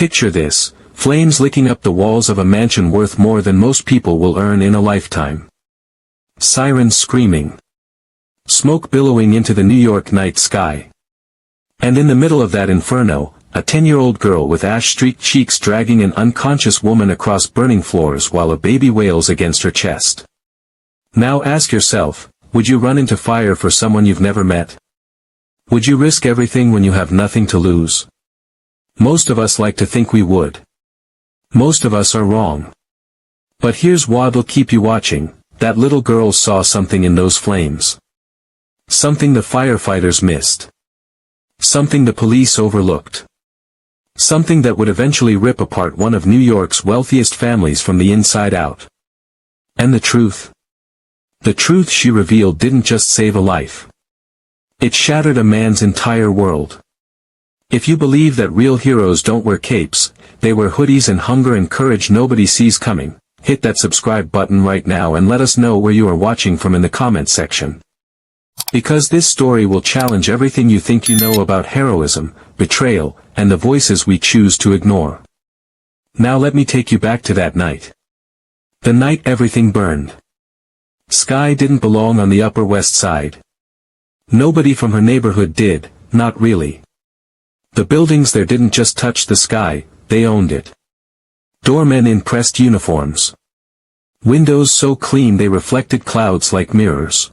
Picture this, flames licking up the walls of a mansion worth more than most people will earn in a lifetime. Sirens screaming. Smoke billowing into the New York night sky. And in the middle of that inferno, a 10-year-old girl with ash-streaked cheeks dragging an unconscious woman across burning floors while a baby wails against her chest. Now ask yourself, would you run into fire for someone you've never met? Would you risk everything when you have nothing to lose? Most of us like to think we would. Most of us are wrong. But here's what'll keep you watching: that little girl saw something in those flames. Something the firefighters missed. Something the police overlooked. Something that would eventually rip apart one of New York's wealthiest families from the inside out. And the truth? The truth she revealed didn't just save a life. It shattered a man's entire world. If you believe that real heroes don't wear capes, they wear hoodies and hunger and courage nobody sees coming, hit that subscribe button right now and let us know where you are watching from in the comments section. Because this story will challenge everything you think you know about heroism, betrayal, and the voices we choose to ignore. Now let me take you back to that night. The night everything burned. Sky didn't belong on the Upper West Side. Nobody from her neighborhood did, not really. The buildings there didn't just touch the sky, they owned it. Doormen in pressed uniforms. Windows so clean they reflected clouds like mirrors.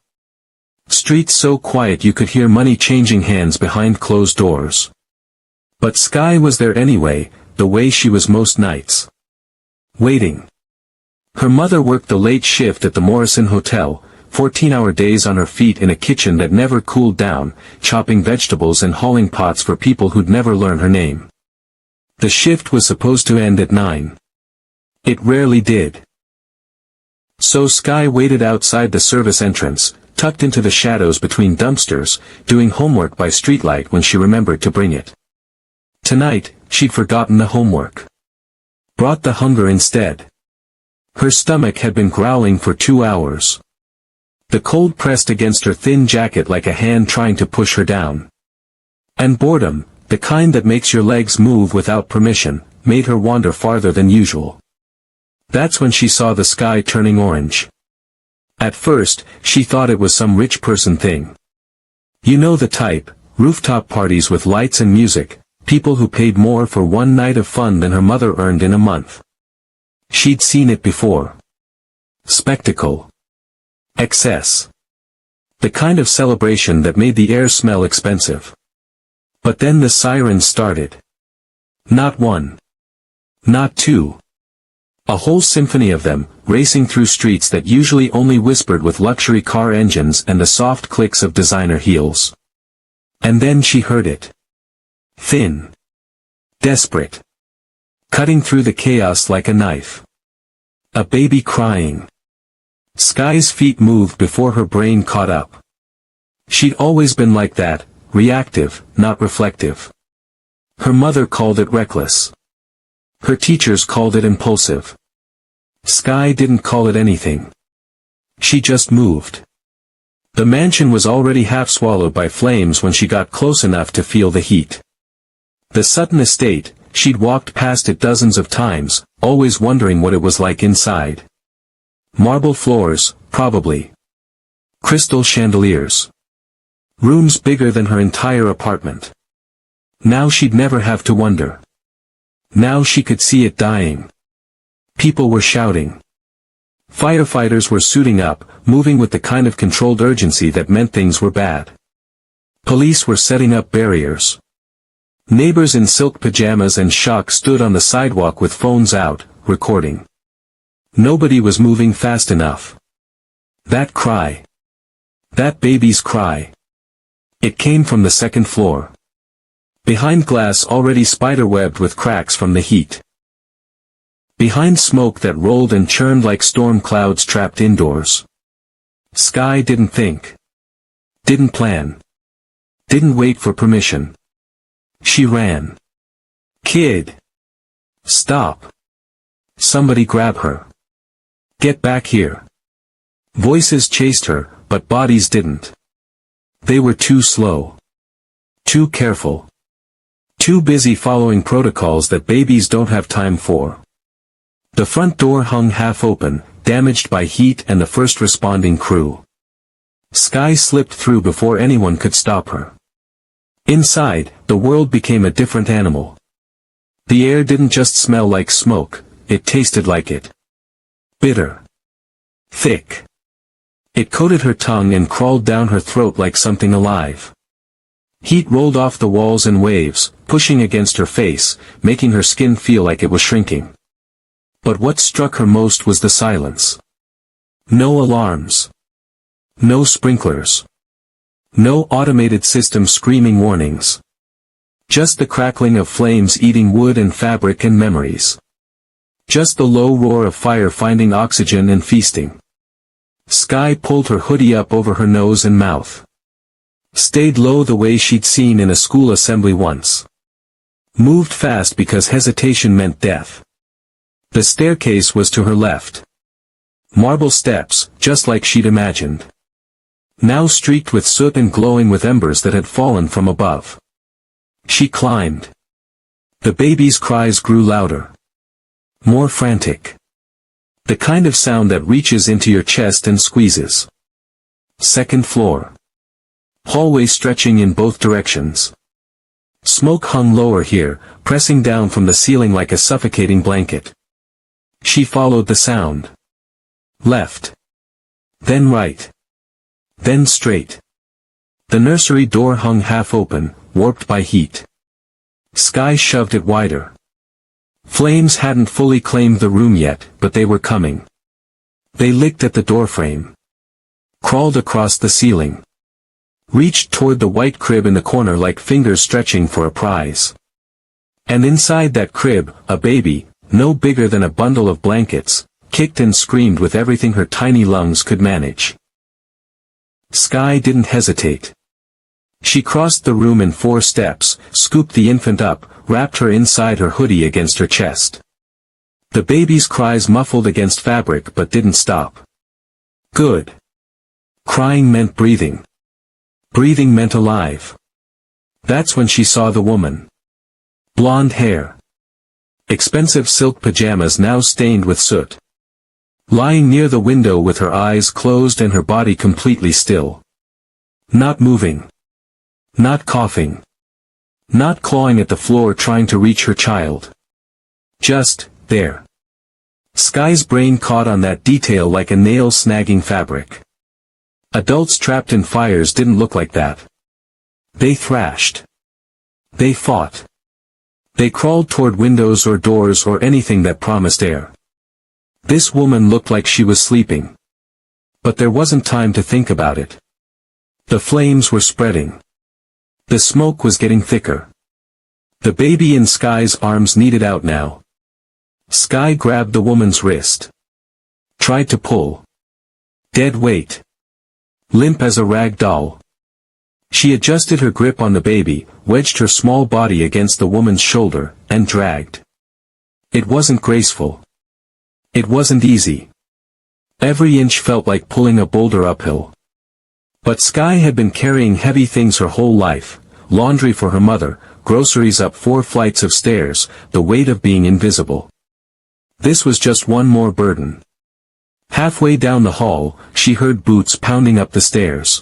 Streets so quiet you could hear money changing hands behind closed doors. But Sky was there anyway, the way she was most nights. Waiting. Her mother worked the late shift at the Morrison Hotel, 14-hour days on her feet in a kitchen that never cooled down, chopping vegetables and hauling pots for people who'd never learn her name. The shift was supposed to end at 9. It rarely did. So Sky waited outside the service entrance, tucked into the shadows between dumpsters, doing homework by streetlight when she remembered to bring it. Tonight, she'd forgotten the homework. Brought the hunger instead. Her stomach had been growling for 2 hours. The cold pressed against her thin jacket like a hand trying to push her down. And boredom, the kind that makes your legs move without permission, made her wander farther than usual. That's when she saw the sky turning orange. At first, she thought it was some rich person thing. You know the type, rooftop parties with lights and music, people who paid more for one night of fun than her mother earned in a month. She'd seen it before. Spectacle. Excess. The kind of celebration that made the air smell expensive. But then the sirens started. Not one. Not two. A whole symphony of them, racing through streets that usually only whispered with luxury car engines and the soft clicks of designer heels. And then she heard it. Thin. Desperate. Cutting through the chaos like a knife. A baby crying. Sky's feet moved before her brain caught up. She'd always been like that, reactive, not reflective. Her mother called it reckless. Her teachers called it impulsive. Sky didn't call it anything. She just moved. The mansion was already half swallowed by flames when she got close enough to feel the heat. The Sutton estate, she'd walked past it dozens of times, always wondering what it was like inside. Marble floors, probably. Crystal chandeliers. Rooms bigger than her entire apartment. Now she'd never have to wonder. Now she could see it dying. People were shouting. Firefighters were suiting up, moving with the kind of controlled urgency that meant things were bad. Police were setting up barriers. Neighbors in silk pajamas and shock stood on the sidewalk with phones out, recording. Nobody was moving fast enough. That cry. That baby's cry. It came from the second floor. Behind glass already spiderwebbed with cracks from the heat. Behind smoke that rolled and churned like storm clouds trapped indoors. Sky didn't think. Didn't plan. Didn't wait for permission. She ran. Kid! Stop! Somebody grab her. Get back here. Voices chased her, but bodies didn't. They were too slow. Too careful. Too busy following protocols that babies don't have time for. The front door hung half open, damaged by heat and the first responding crew. Sky slipped through before anyone could stop her. Inside, the world became a different animal. The air didn't just smell like smoke, it tasted like it. Bitter. Thick. It coated her tongue and crawled down her throat like something alive. Heat rolled off the walls in waves, pushing against her face, making her skin feel like it was shrinking. But what struck her most was the silence. No alarms. No sprinklers. No automated system screaming warnings. Just the crackling of flames eating wood and fabric and memories. Just the low roar of fire finding oxygen and feasting. Sky pulled her hoodie up over her nose and mouth. Stayed low the way she'd seen in a school assembly once. Moved fast because hesitation meant death. The staircase was to her left. Marble steps, just like she'd imagined. Now streaked with soot and glowing with embers that had fallen from above. She climbed. The baby's cries grew louder. More frantic. The kind of sound that reaches into your chest and squeezes. Second floor. Hallway stretching in both directions. Smoke hung lower here, pressing down from the ceiling like a suffocating blanket. She followed the sound. Left. Then right. Then straight. The nursery door hung half open, warped by heat. Sky shoved it wider. Flames hadn't fully claimed the room yet, but they were coming. They licked at the doorframe. Crawled across the ceiling. Reached toward the white crib in the corner like fingers stretching for a prize. And inside that crib, a baby, no bigger than a bundle of blankets, kicked and screamed with everything her tiny lungs could manage. Sky didn't hesitate. She crossed the room in 4 steps, scooped the infant up, wrapped her inside her hoodie against her chest. The baby's cries muffled against fabric but didn't stop. Good. Crying meant breathing. Breathing meant alive. That's when she saw the woman. Blonde hair. Expensive silk pajamas now stained with soot. Lying near the window with her eyes closed and her body completely still. Not moving. Not coughing. Not clawing at the floor trying to reach her child. Just, there. Sky's brain caught on that detail like a nail snagging fabric. Adults trapped in fires didn't look like that. They thrashed. They fought. They crawled toward windows or doors or anything that promised air. This woman looked like she was sleeping. But there wasn't time to think about it. The flames were spreading. The smoke was getting thicker. The baby in Sky's arms needed out now. Sky grabbed the woman's wrist. Tried to pull. Dead weight. Limp as a rag doll. She adjusted her grip on the baby, wedged her small body against the woman's shoulder, and dragged. It wasn't graceful. It wasn't easy. Every inch felt like pulling a boulder uphill. But Sky had been carrying heavy things her whole life, laundry for her mother, groceries up 4 flights of stairs, the weight of being invisible. This was just one more burden. Halfway down the hall, she heard boots pounding up the stairs.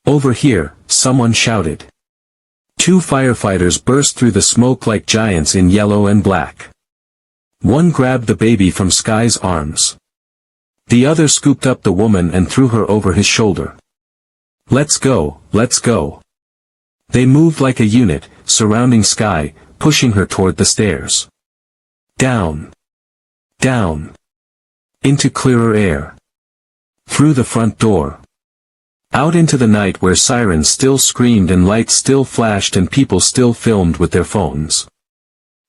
Over here, someone shouted. 2 firefighters burst through the smoke like giants in yellow and black. One grabbed the baby from Sky's arms. The other scooped up the woman and threw her over his shoulder. Let's go, let's go. They moved like a unit, surrounding Sky, pushing her toward the stairs. Down. Down. Into clearer air. Through the front door. Out into the night where sirens still screamed and lights still flashed and people still filmed with their phones.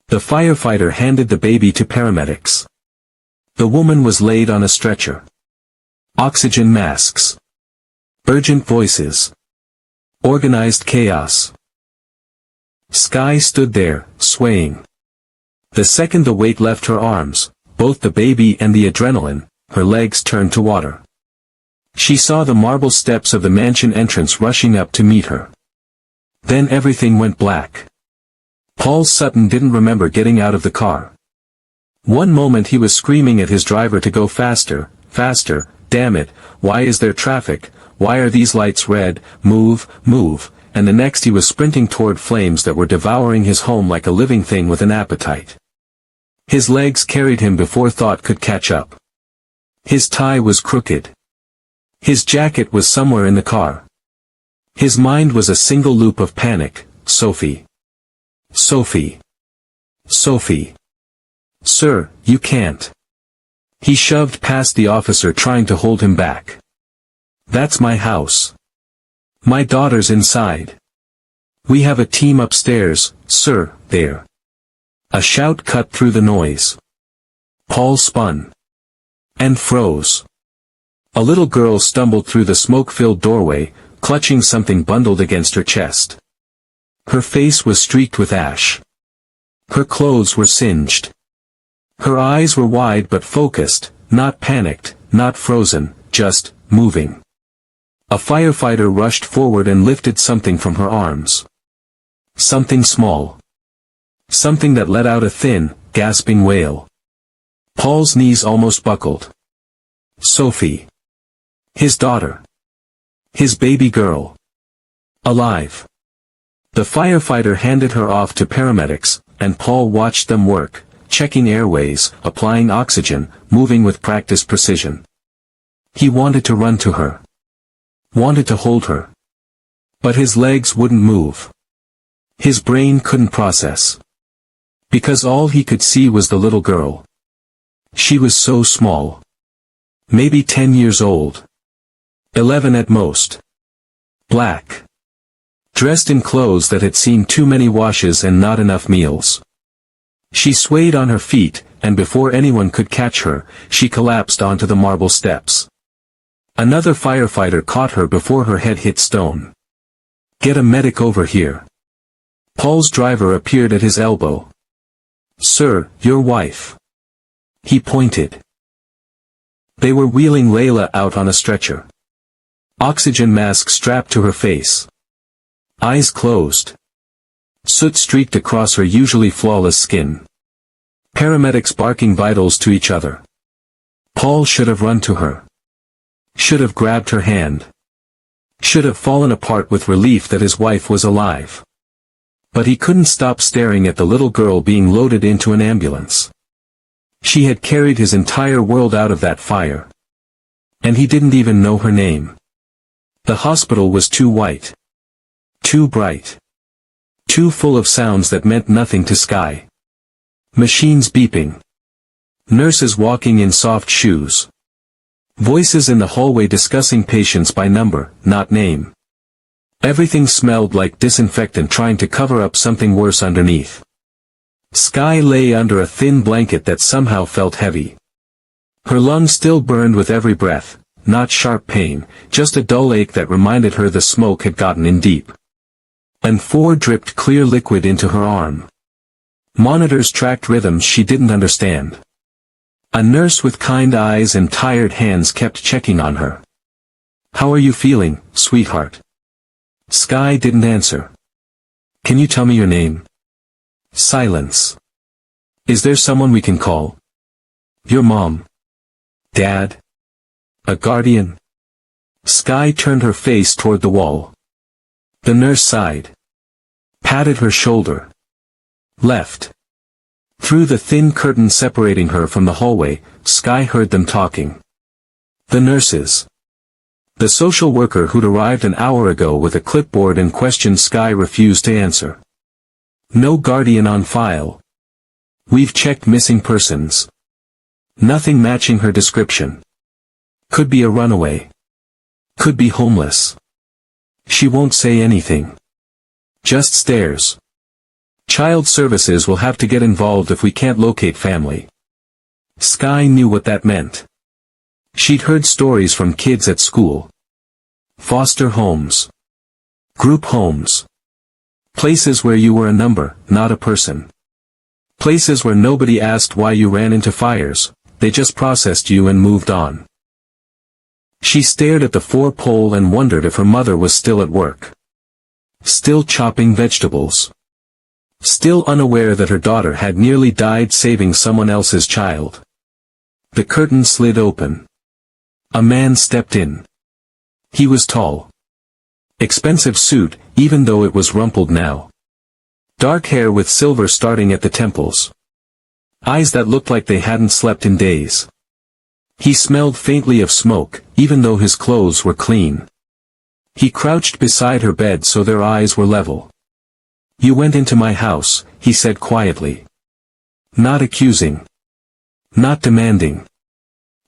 The firefighter handed the baby to paramedics. The woman was laid on a stretcher. Oxygen masks. Urgent voices. Organized chaos. Sky stood there, swaying. The second the weight left her arms, both the baby and the adrenaline, her legs turned to water. She saw the marble steps of the mansion entrance rushing up to meet her. Then everything went black. Paul Sutton didn't remember getting out of the car. One moment he was screaming at his driver to go faster, faster, damn it, why is there traffic, why are these lights red, move, move, and the next he was sprinting toward flames that were devouring his home like a living thing with an appetite. His legs carried him before thought could catch up. His tie was crooked. His jacket was somewhere in the car. His mind was a single loop of panic. Sophie. Sophie. Sophie. Sir, you can't. He shoved past the officer trying to hold him back. That's my house. My daughter's inside. We have a team upstairs, sir, there. A shout cut through the noise. Paul spun. And froze. A little girl stumbled through the smoke-filled doorway, clutching something bundled against her chest. Her face was streaked with ash. Her clothes were singed. Her eyes were wide but focused, not panicked, not frozen, just moving. A firefighter rushed forward and lifted something from her arms. Something small. Something that let out a thin, gasping wail. Paul's knees almost buckled. Sophie. His daughter. His baby girl. Alive. The firefighter handed her off to paramedics, and Paul watched them work, checking airways, applying oxygen, moving with practiced precision. He wanted to run to her. Wanted to hold her. But his legs wouldn't move. His brain couldn't process. Because all he could see was the little girl. She was so small. Maybe 10 years old. 11 at most. Black. Dressed in clothes that had seen too many washes and not enough meals. She swayed on her feet, and before anyone could catch her, she collapsed onto the marble steps. Another firefighter caught her before her head hit stone. Get a medic over here. Paul's driver appeared at his elbow. Sir, your wife. He pointed. They were wheeling Layla out on a stretcher. Oxygen mask strapped to her face. Eyes closed. Soot streaked across her usually flawless skin. Paramedics barking vitals to each other. Paul should have run to her. Should have grabbed her hand. Should have fallen apart with relief that his wife was alive. But he couldn't stop staring at the little girl being loaded into an ambulance. She had carried his entire world out of that fire. And he didn't even know her name. The hospital was too white. Too bright. Too full of sounds that meant nothing to Sky. Machines beeping. Nurses walking in soft shoes. Voices in the hallway discussing patients by number, not name. Everything smelled like disinfectant trying to cover up something worse underneath. Sky lay under a thin blanket that somehow felt heavy. Her lungs still burned with every breath, not sharp pain, just a dull ache that reminded her the smoke had gotten in deep. And 4 dripped clear liquid into her arm. Monitors tracked rhythms she didn't understand. A nurse with kind eyes and tired hands kept checking on her. How are you feeling, sweetheart? Sky didn't answer. Can you tell me your name? Silence. Is there someone we can call? Your mom? Dad? A guardian? Sky turned her face toward the wall. The nurse sighed. Patted her shoulder. Left. Through the thin curtain separating her from the hallway, Sky heard them talking. The nurses. The social worker who'd arrived an hour ago with a clipboard and questions Sky refused to answer. No guardian on file. We've checked missing persons. Nothing matching her description. Could be a runaway. Could be homeless. She won't say anything. Just stares. Child services will have to get involved if we can't locate family. Sky knew what that meant. She'd heard stories from kids at school. Foster homes. Group homes. Places where you were a number, not a person. Places where nobody asked why you ran into fires, they just processed you and moved on. She stared at the 4-pole and wondered if her mother was still at work. Still chopping vegetables. still unaware that her daughter had nearly died saving someone else's child. The curtain slid open. A man stepped in. He was tall. Expensive suit, even though it was rumpled now. Dark hair with silver starting at the temples. Eyes that looked like they hadn't slept in days. He smelled faintly of smoke, even though his clothes were clean. He crouched beside her bed so their eyes were level. "You went into my house," he said quietly. Not accusing. Not demanding.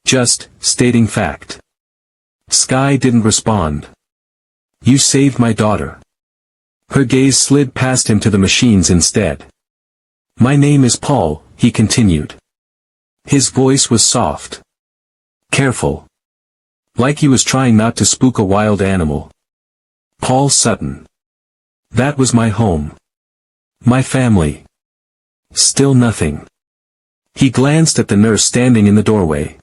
Just, stating fact. Sky didn't respond. "You saved my daughter." Her gaze slid past him to the machines instead. "My name is Paul," he continued. His voice was soft. Careful. Like he was trying not to spook a wild animal. "Paul Sutton. That was my home. My family." Still nothing. He glanced at the nurse standing in the doorway.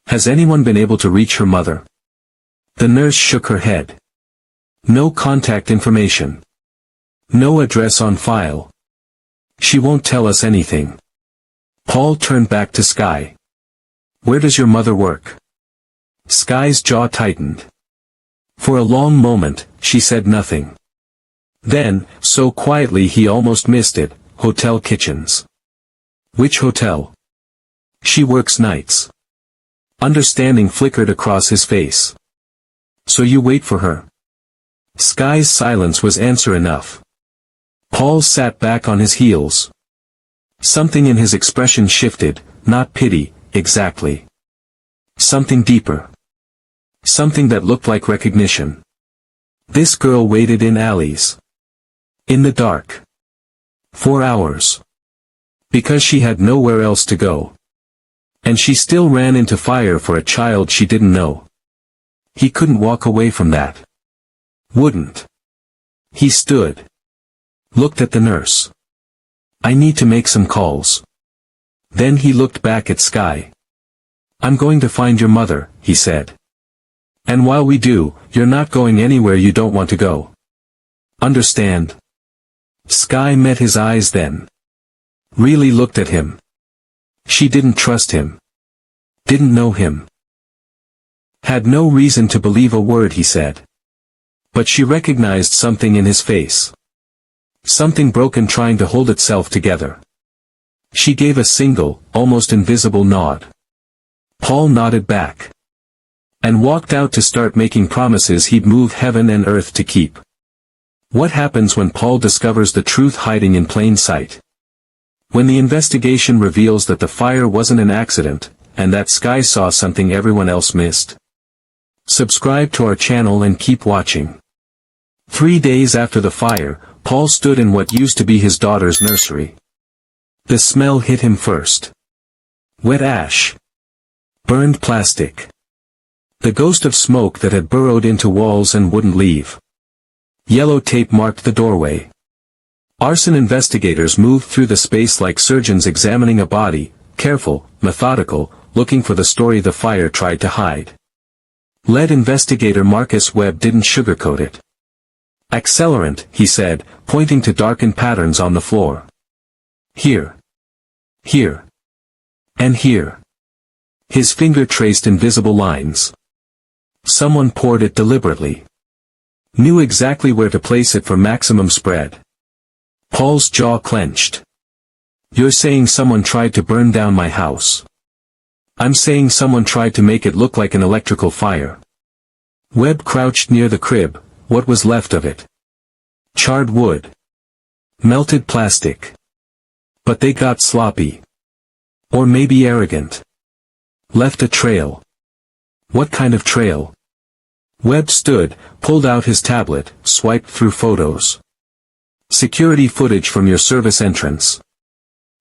"Has anyone been able to reach her mother?" The nurse shook her head. "No contact information. No address on file. She won't tell us anything." Paul turned back to Sky. "Where does your mother work?" Sky's jaw tightened. For a long moment, she said nothing. Then, so quietly he almost missed it, "Hotel kitchens." "Which hotel?" "She works nights." Understanding flickered across his face. "So you wait for her?" Sky's silence was answer enough. Paul sat back on his heels. Something in his expression shifted, not pity, exactly. Something deeper. Something that looked like recognition. This girl waited in alleys. In the dark. For hours. Because she had nowhere else to go. And she still ran into fire for a child she didn't know. He couldn't walk away from that. Wouldn't. He stood. Looked at the nurse. "I need to make some calls." Then he looked back at Sky. "I'm going to find your mother," he said. "And while we do, you're not going anywhere you don't want to go. Understand?" Sky met his eyes then. Really looked at him. She didn't trust him. Didn't know him. Had no reason to believe a word he said. But she recognized something in his face. Something broken trying to hold itself together. She gave a single, almost invisible nod. Paul nodded back. And walked out to start making promises he'd move heaven and earth to keep. What happens when Paul discovers the truth hiding in plain sight? When the investigation reveals that the fire wasn't an accident, and that Sky saw something everyone else missed? Subscribe to our channel and keep watching. 3 days after the fire, Paul stood in what used to be his daughter's nursery. The smell hit him first. Wet ash. Burned plastic. The ghost of smoke that had burrowed into walls and wouldn't leave. Yellow tape marked the doorway. Arson investigators moved through the space like surgeons examining a body, careful, methodical, looking for the story the fire tried to hide. Lead investigator Marcus Webb didn't sugarcoat it. "Accelerant," he said, pointing to darkened patterns on the floor. "Here. Here. And here." His finger traced invisible lines. Someone poured it deliberately. Knew exactly where to place it for maximum spread. Paul's jaw clenched. "You're saying someone tried to burn down my house." "I'm saying someone tried to make it look like an electrical fire." Webb crouched near the crib, what was left of it. Charred wood. Melted plastic. But they got sloppy. Or maybe arrogant. Left a trail. What kind of trail? Webb stood, pulled out his tablet, swiped through photos. Security footage from your service entrance.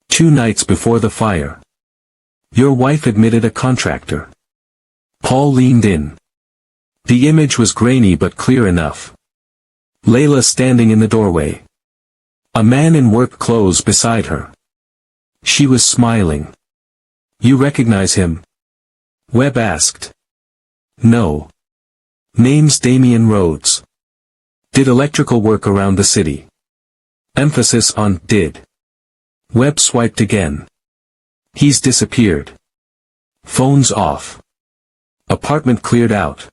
2 nights before the fire. Your wife admitted a contractor. Paul leaned in. The image was grainy but clear enough. Layla standing in the doorway. A man in work clothes beside her. She was smiling. "You recognize him?" Webb asked. "No. Name's Damian Rhodes. Did electrical work around the city." Emphasis on did. Webb swiped again. He's disappeared. Phone's off. Apartment cleared out.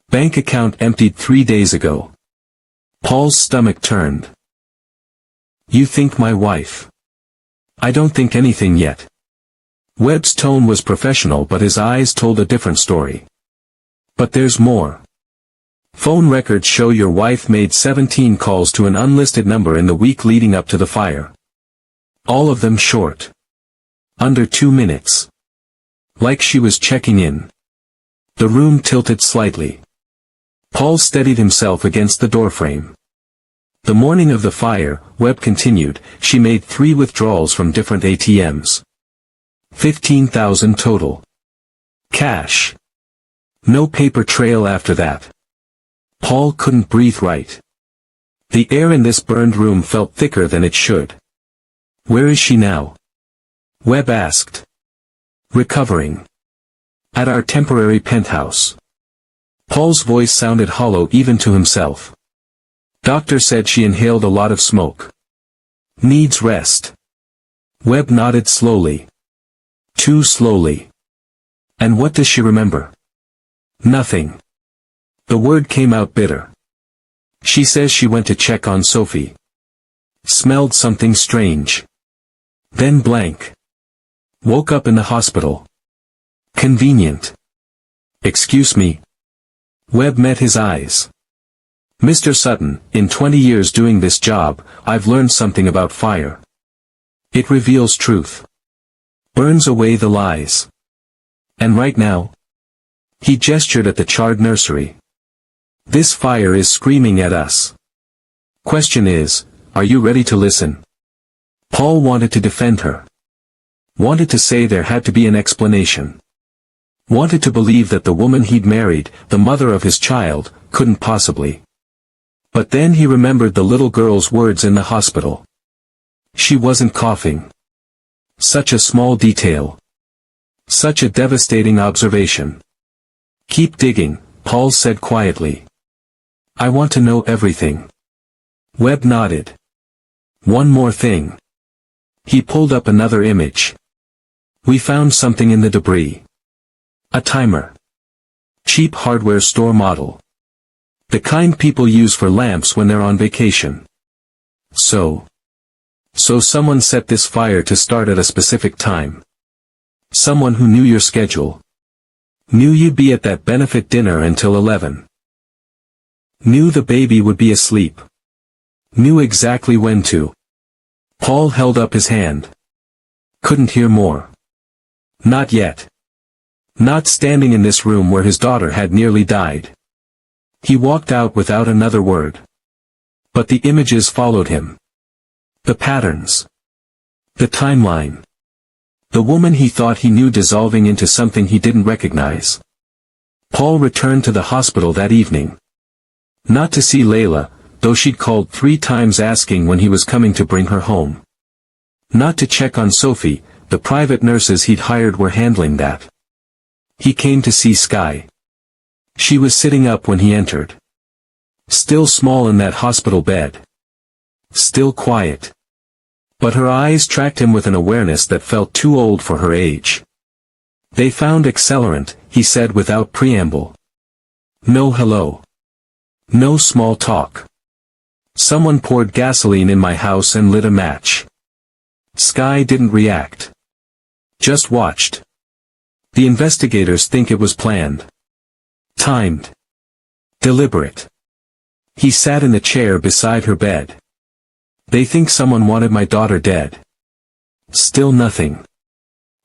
Bank account emptied 3 days ago. Paul's stomach turned. You think my wife? I don't think anything yet. Webb's tone was professional, but his eyes told a different story. But there's more. Phone records show your wife made 17 calls to an unlisted number in the week leading up to the fire. All of them short. Under 2 minutes. Like she was checking in. The room tilted slightly. Paul steadied himself against the doorframe. The morning of the fire, Webb continued, she made 3 withdrawals from different ATMs. 15,000 total. Cash. No paper trail after that. Paul couldn't breathe right. The air in this burned room felt thicker than it should. Where is she now? Webb asked. Recovering. At our temporary penthouse. Paul's voice sounded hollow even to himself. Doctor said she inhaled a lot of smoke. Needs rest. Webb nodded slowly. Too slowly. And what does she remember? Nothing. The word came out bitter. She says she went to check on Sophie. Smelled something strange. Then blank. Woke up in the hospital. Convenient. Excuse me. Webb met his eyes. Mr. Sutton, in 20 years doing this job, I've learned something about fire. It reveals truth. Burns away the lies. And right now? He gestured at the charred nursery. This fire is screaming at us. Question is, are you ready to listen? Paul wanted to defend her. Wanted to say there had to be an explanation. Wanted to believe that the woman he'd married, the mother of his child, couldn't possibly. But then he remembered the little girl's words in the hospital. She wasn't coughing. Such a small detail. Such a devastating observation. Keep digging, Paul said quietly. I want to know everything. Webb nodded. One more thing. He pulled up another image. We found something in the debris. A timer. Cheap hardware store model. The kind people use for lamps when they're on vacation. So someone set this fire to start at a specific time. Someone who knew your schedule. Knew you'd be at that benefit dinner until 11. Knew the baby would be asleep. Knew exactly when to. Paul held up his hand. Couldn't hear more. Not yet. Not standing in this room where his daughter had nearly died. He walked out without another word. But the images followed him. The patterns. The timeline. The woman he thought he knew dissolving into something he didn't recognize. Paul returned to the hospital that evening. Not to see Layla, though she'd called 3 times asking when he was coming to bring her home. Not to check on Sophie, the private nurses he'd hired were handling that. He came to see Skye. She was sitting up when he entered. Still small in that hospital bed. Still quiet. But her eyes tracked him with an awareness that felt too old for her age. They found accelerant, he said without preamble. No hello. No small talk. Someone poured gasoline in my house and lit a match. Skye didn't react. Just watched. The investigators think it was planned. Timed. Deliberate. He sat in the chair beside her bed. They think someone wanted my daughter dead. Still nothing.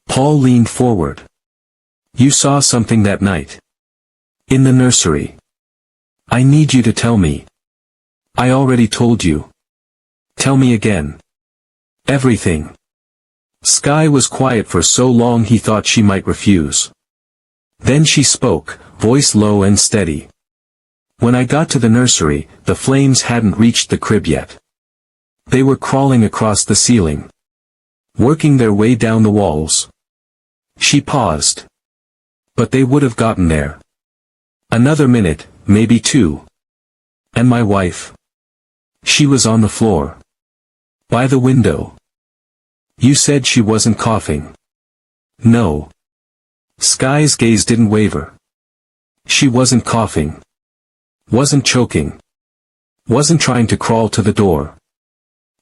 Paul leaned forward. You saw something that night. In the nursery. I need you to tell me. I already told you. Tell me again. Everything. Skye was quiet for so long he thought she might refuse. Then she spoke, voice low and steady. When I got to the nursery, the flames hadn't reached the crib yet. They were crawling across the ceiling. Working their way down the walls. She paused. But they would have gotten there. Another minute, maybe 2. And my wife? She was on the floor. By the window. You said she wasn't coughing. No. Sky's gaze didn't waver. She wasn't coughing. Wasn't choking. Wasn't trying to crawl to the door.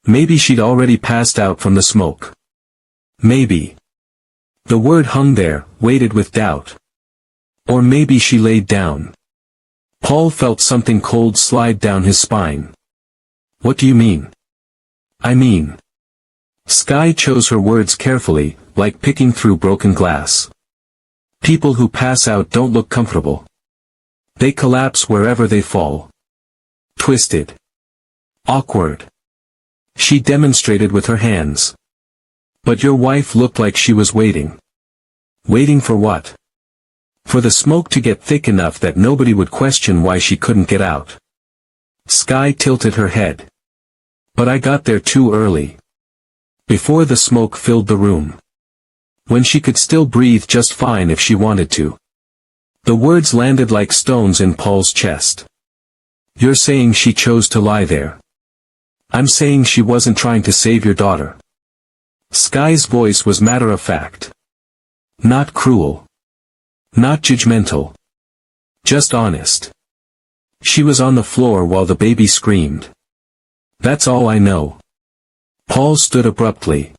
Maybe she'd already passed out from the smoke. Maybe. The word hung there, weighted with doubt. Or maybe she laid down. Paul felt something cold slide down his spine. What do you mean? I mean. Sky chose her words carefully, like picking through broken glass. People who pass out don't look comfortable. They collapse wherever they fall. Twisted. Awkward. She demonstrated with her hands. But your wife looked like she was waiting. Waiting for what? For the smoke to get thick enough that nobody would question why she couldn't get out. Sky tilted her head. But I got there too early. Before the smoke filled the room. When she could still breathe just fine if she wanted to. The words landed like stones in Paul's chest. You're saying she chose to lie there. I'm saying she wasn't trying to save your daughter. Sky's voice was matter-of-fact. Not cruel. Not judgmental. Just honest. She was on the floor while the baby screamed. That's all I know. Paul stood abruptly.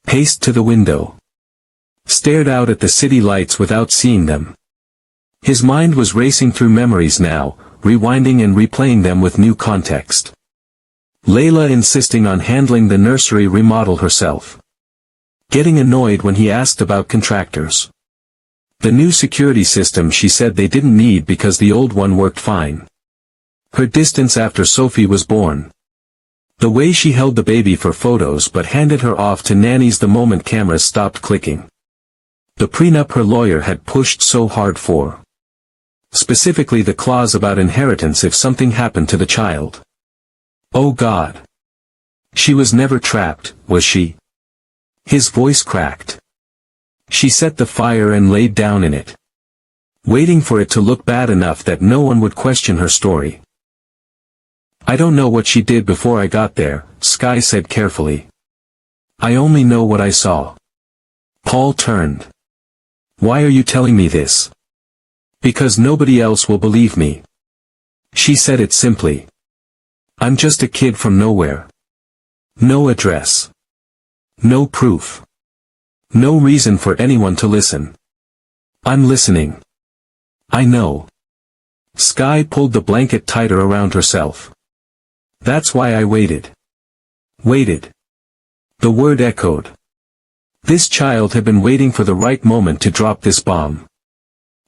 Paced to the window. Stared out at the city lights without seeing them. His mind was racing through memories now, rewinding and replaying them with new context. Layla insisting on handling the nursery remodel herself. Getting annoyed when he asked about contractors. The new security system she said they didn't need because the old one worked fine. Her distance after Sophie was born. The way she held the baby for photos but handed her off to nannies the moment cameras stopped clicking. The prenup her lawyer had pushed so hard for. Specifically the clause about inheritance if something happened to the child. Oh God. She was never trapped, was she? His voice cracked. She set the fire and laid down in it. Waiting for it to look bad enough that no one would question her story. I don't know what she did before I got there, Sky said carefully. I only know what I saw. Paul turned. Why are you telling me this? Because nobody else will believe me. She said it simply. I'm just a kid from nowhere. No address. No proof. No reason for anyone to listen. I'm listening. I know. Sky pulled the blanket tighter around herself. That's why I waited. Waited. The word echoed. This child had been waiting for the right moment to drop this bomb.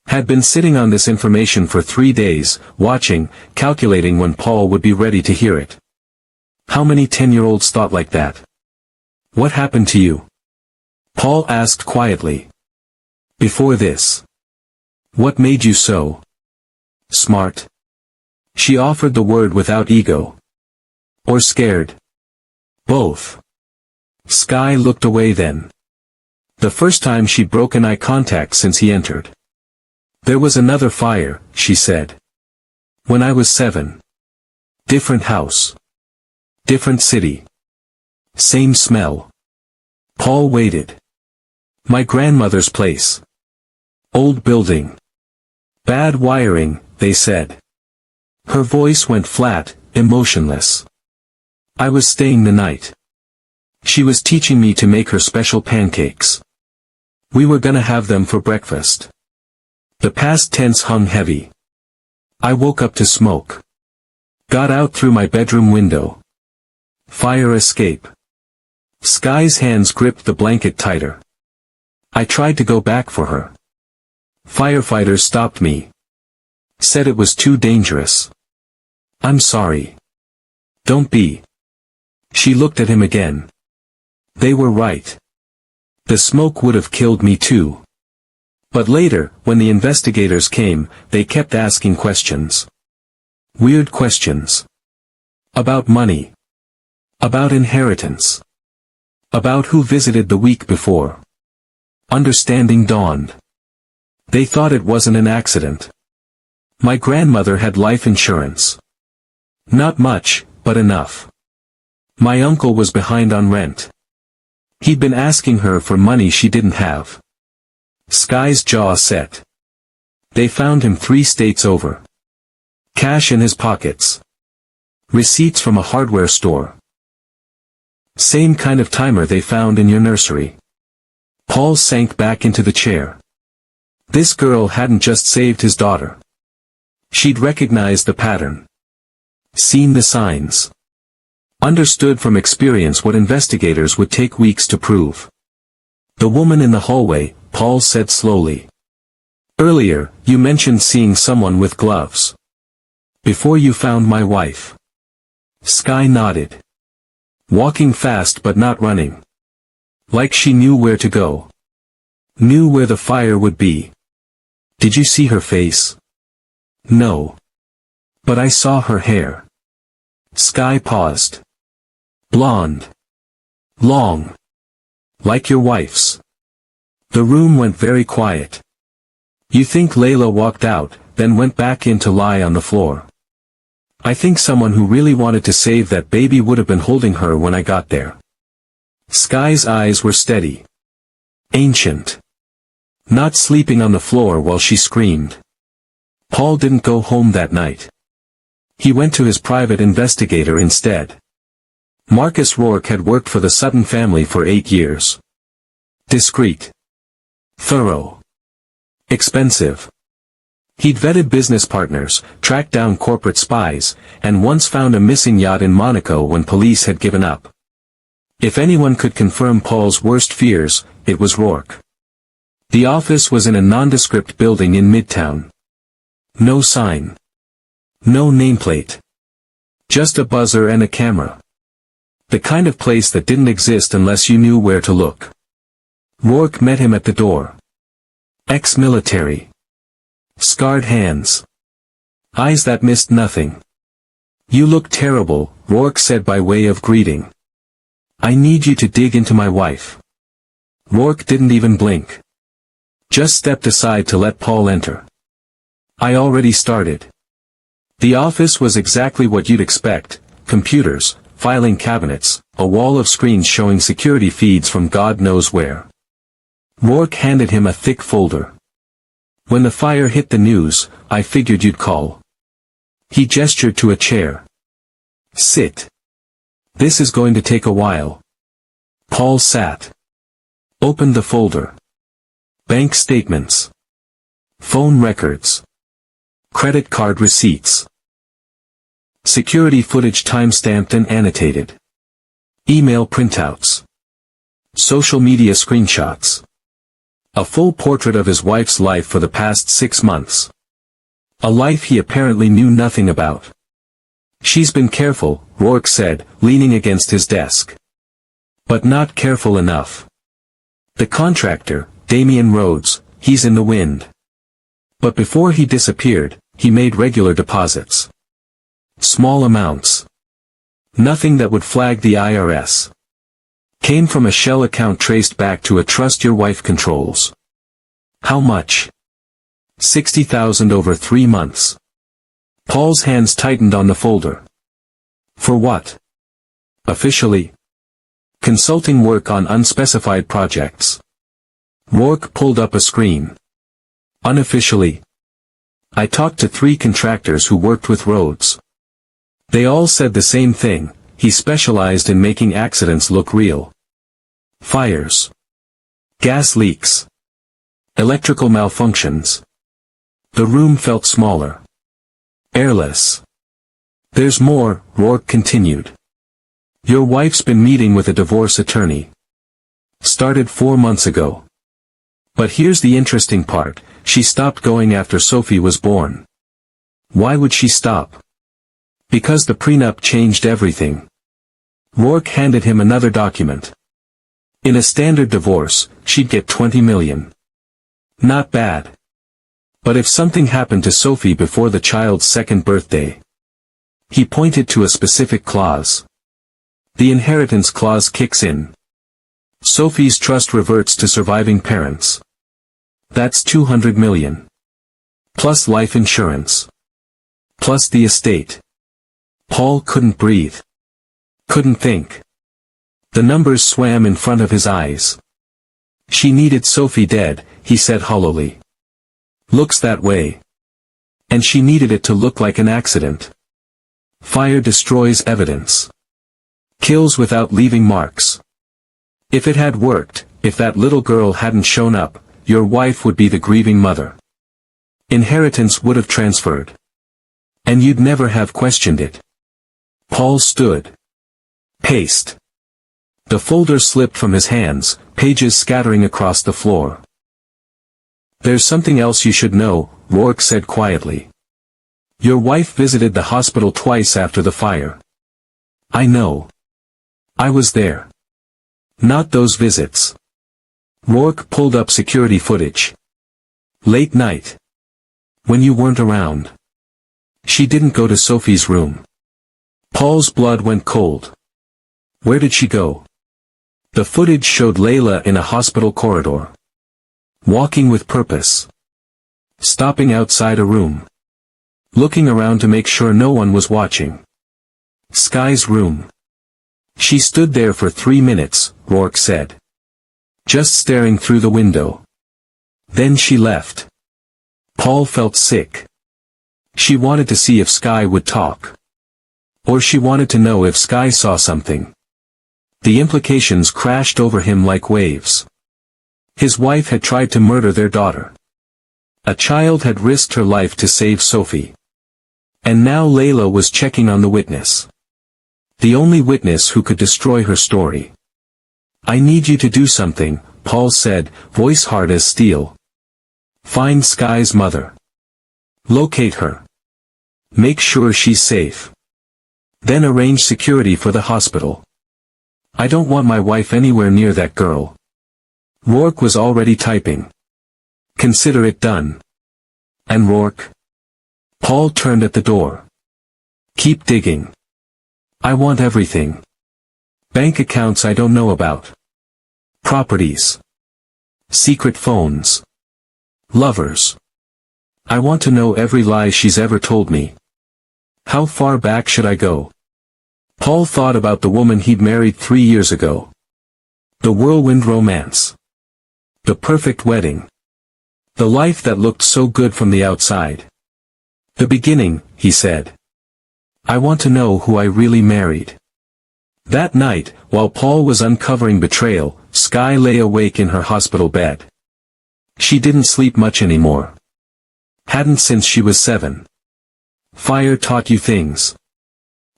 Had been sitting on this information for 3 days, watching, calculating when Paul would be ready to hear it. How many 10-year-olds thought like that? What happened to you? Paul asked quietly. Before this. What made you so smart? She offered the word without ego. Or scared? Both. Sky looked away then. The first time she'd broken eye contact since he entered. There was another fire, she said. When I was 7. Different house. Different city. Same smell. Paul waited. My grandmother's place. Old building. Bad wiring, they said. Her voice went flat, emotionless. I was staying the night. She was teaching me to make her special pancakes. We were gonna have them for breakfast. The past tense hung heavy. I woke up to smoke. Got out through my bedroom window. Fire escape. Sky's hands gripped the blanket tighter. I tried to go back for her. Firefighters stopped me. Said it was too dangerous. I'm sorry. Don't be. She looked at him again. They were right. The smoke would have killed me too. But later, when the investigators came, they kept asking questions. Weird questions. About money. About inheritance. About who visited the week before. Understanding dawned. They thought it wasn't an accident. My grandmother had life insurance. Not much, but enough. My uncle was behind on rent. He'd been asking her for money she didn't have. Sky's jaw set. They found him 3 states over. Cash in his pockets. Receipts from a hardware store. Same kind of timer they found in your nursery. Paul sank back into the chair. This girl hadn't just saved his daughter. She'd recognized the pattern. Seen the signs. Understood from experience what investigators would take weeks to prove. The woman in the hallway, Paul said slowly. Earlier, you mentioned seeing someone with gloves. Before you found my wife. Sky nodded. Walking fast but not running. Like she knew where to go. Knew where the fire would be. Did you see her face? No. But I saw her hair. Sky paused. Blonde. Long. Like your wife's. The room went very quiet. You think Layla walked out, then went back in to lie on the floor. I think someone who really wanted to save that baby would have been holding her when I got there. Sky's eyes were steady. Ancient. Not sleeping on the floor while she screamed. Paul didn't go home that night. He went to his private investigator instead. Marcus Rourke had worked for the Sutton family for 8 years. Discreet. Thorough. Expensive. He'd vetted business partners, tracked down corporate spies, and once found a missing yacht in Monaco when police had given up. If anyone could confirm Paul's worst fears, it was Rourke. The office was in a nondescript building in Midtown. No sign. No nameplate. Just a buzzer and a camera. The kind of place that didn't exist unless you knew where to look. Rourke met him at the door. Ex-military. Scarred hands. Eyes that missed nothing. You look terrible, Rourke said by way of greeting. I need you to dig into my wife. Rourke didn't even blink. Just stepped aside to let Paul enter. I already started. The office was exactly what you'd expect: computers, filing cabinets, a wall of screens showing security feeds from God knows where. Rourke handed him a thick folder. When the fire hit the news, I figured you'd call. He gestured to a chair. Sit. This is going to take a while. Paul sat. Opened the folder. Bank statements. Phone records. Credit card receipts. Security footage time-stamped and annotated. Email printouts. Social media screenshots. A full portrait of his wife's life for the past 6 months. A life he apparently knew nothing about. She's been careful, Rourke said, leaning against his desk. But not careful enough. The contractor, Damian Rhodes, he's in the wind. But before he disappeared, he made regular deposits. Small amounts. Nothing that would flag the IRS. Came from a shell account traced back to a trust your wife controls. How much? 60,000 over 3 months. Paul's hands tightened on the folder. For what? Officially? Consulting work on unspecified projects. Rourke pulled up a screen. Unofficially? I talked to 3 contractors who worked with Rhodes. They all said the same thing: he specialized in making accidents look real. Fires. Gas leaks. Electrical malfunctions. The room felt smaller. Airless. There's more, Rourke continued. Your wife's been meeting with a divorce attorney. Started 4 months ago. But here's the interesting part: she stopped going after Sophie was born. Why would she stop? Because the prenup changed everything. Rourke handed him another document. In a standard divorce, she'd get 20 million. Not bad. But if something happened to Sophie before the child's 2nd birthday. He pointed to a specific clause. The inheritance clause kicks in. Sophie's trust reverts to surviving parents. That's 200 million. Plus life insurance. Plus the estate. Paul couldn't breathe. Couldn't think. The numbers swam in front of his eyes. She needed Sophie dead, he said hollowly. Looks that way. And she needed it to look like an accident. Fire destroys evidence. Kills without leaving marks. If it had worked, if that little girl hadn't shown up, your wife would be the grieving mother. Inheritance would have transferred. And you'd never have questioned it. Paul stood. Paste. The folder slipped from his hands, pages scattering across the floor. There's something else you should know, Rourke said quietly. Your wife visited the hospital twice after the fire. I know. I was there. Not those visits. Rourke pulled up security footage. Late night. When you weren't around. She didn't go to Sophie's room. Paul's blood went cold. Where did she go? The footage showed Layla in a hospital corridor. Walking with purpose. Stopping outside a room. Looking around to make sure no one was watching. Sky's room. She stood there for 3 minutes, Rourke said. Just staring through the window. Then she left. Paul felt sick. She wanted to see if Sky would talk. Or she wanted to know if Sky saw something. The implications crashed over him like waves. His wife had tried to murder their daughter. A child had risked her life to save Sophie. And now Layla was checking on the witness. The only witness who could destroy her story. I need you to do something, Paul said, voice hard as steel. Find Sky's mother. Locate her. Make sure she's safe. Then arrange security for the hospital. I don't want my wife anywhere near that girl. Rourke was already typing. Consider it done. And Rourke? Paul turned at the door. Keep digging. I want everything. Bank accounts I don't know about. Properties. Secret phones. Lovers. I want to know every lie she's ever told me. How far back should I go? Paul thought about the woman he'd married 3 years ago. The whirlwind romance. The perfect wedding. The life that looked so good from the outside. The beginning, he said. I want to know who I really married. That night, while Paul was uncovering betrayal, Sky lay awake in her hospital bed. She didn't sleep much anymore. Hadn't since she was 7. Fire taught you things.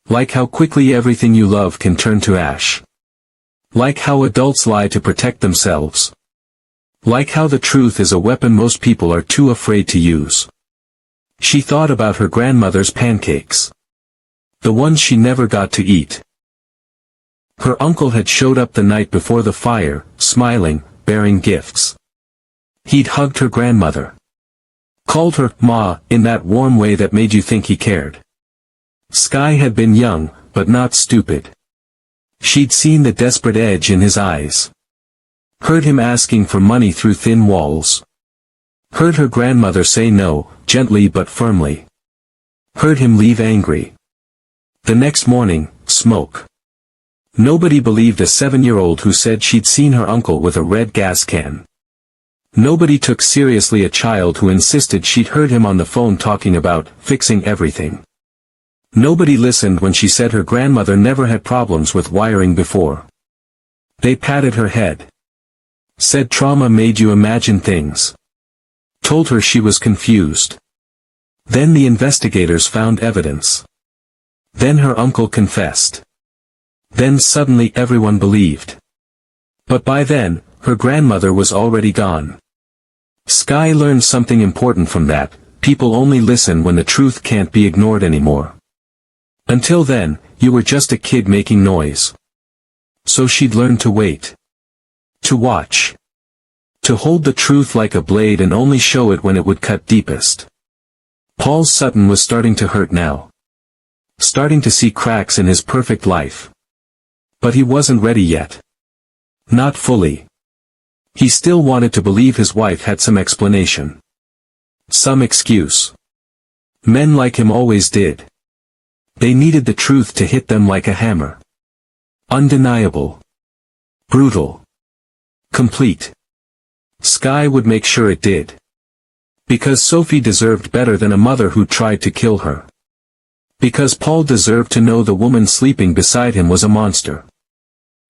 Like how quickly everything you love can turn to ash. Like how adults lie to protect themselves. Like how the truth is a weapon most people are too afraid to use. She thought about her grandmother's pancakes. The ones she never got to eat. Her uncle had showed up the night before the fire, smiling, bearing gifts. He'd hugged her grandmother. Called her Ma in that warm way that made you think he cared. Sky had been young, but not stupid. She'd seen the desperate edge in his eyes. Heard him asking for money through thin walls. Heard her grandmother say no, gently but firmly. Heard him leave angry. The next morning, smoke. Nobody believed a 7-year-old who said she'd seen her uncle with a red gas can. Nobody took seriously a child who insisted she'd heard him on the phone talking about fixing everything. Nobody listened when she said her grandmother never had problems with wiring before. They patted her head. Said trauma made you imagine things. Told her she was confused. Then the investigators found evidence. Then her uncle confessed. Then suddenly everyone believed. But by then, her grandmother was already gone. Sky learned something important from that: people only listen when the truth can't be ignored anymore. Until then, you were just a kid making noise. So she'd learned to wait. To watch. To hold the truth like a blade and only show it when it would cut deepest. Paul Sutton was starting to hurt now. Starting to see cracks in his perfect life. But he wasn't ready yet. Not fully. He still wanted to believe his wife had some explanation. Some excuse. Men like him always did. They needed the truth to hit them like a hammer. Undeniable. Brutal. Complete. Sky would make sure it did. Because Sophie deserved better than a mother who tried to kill her. Because Paul deserved to know the woman sleeping beside him was a monster.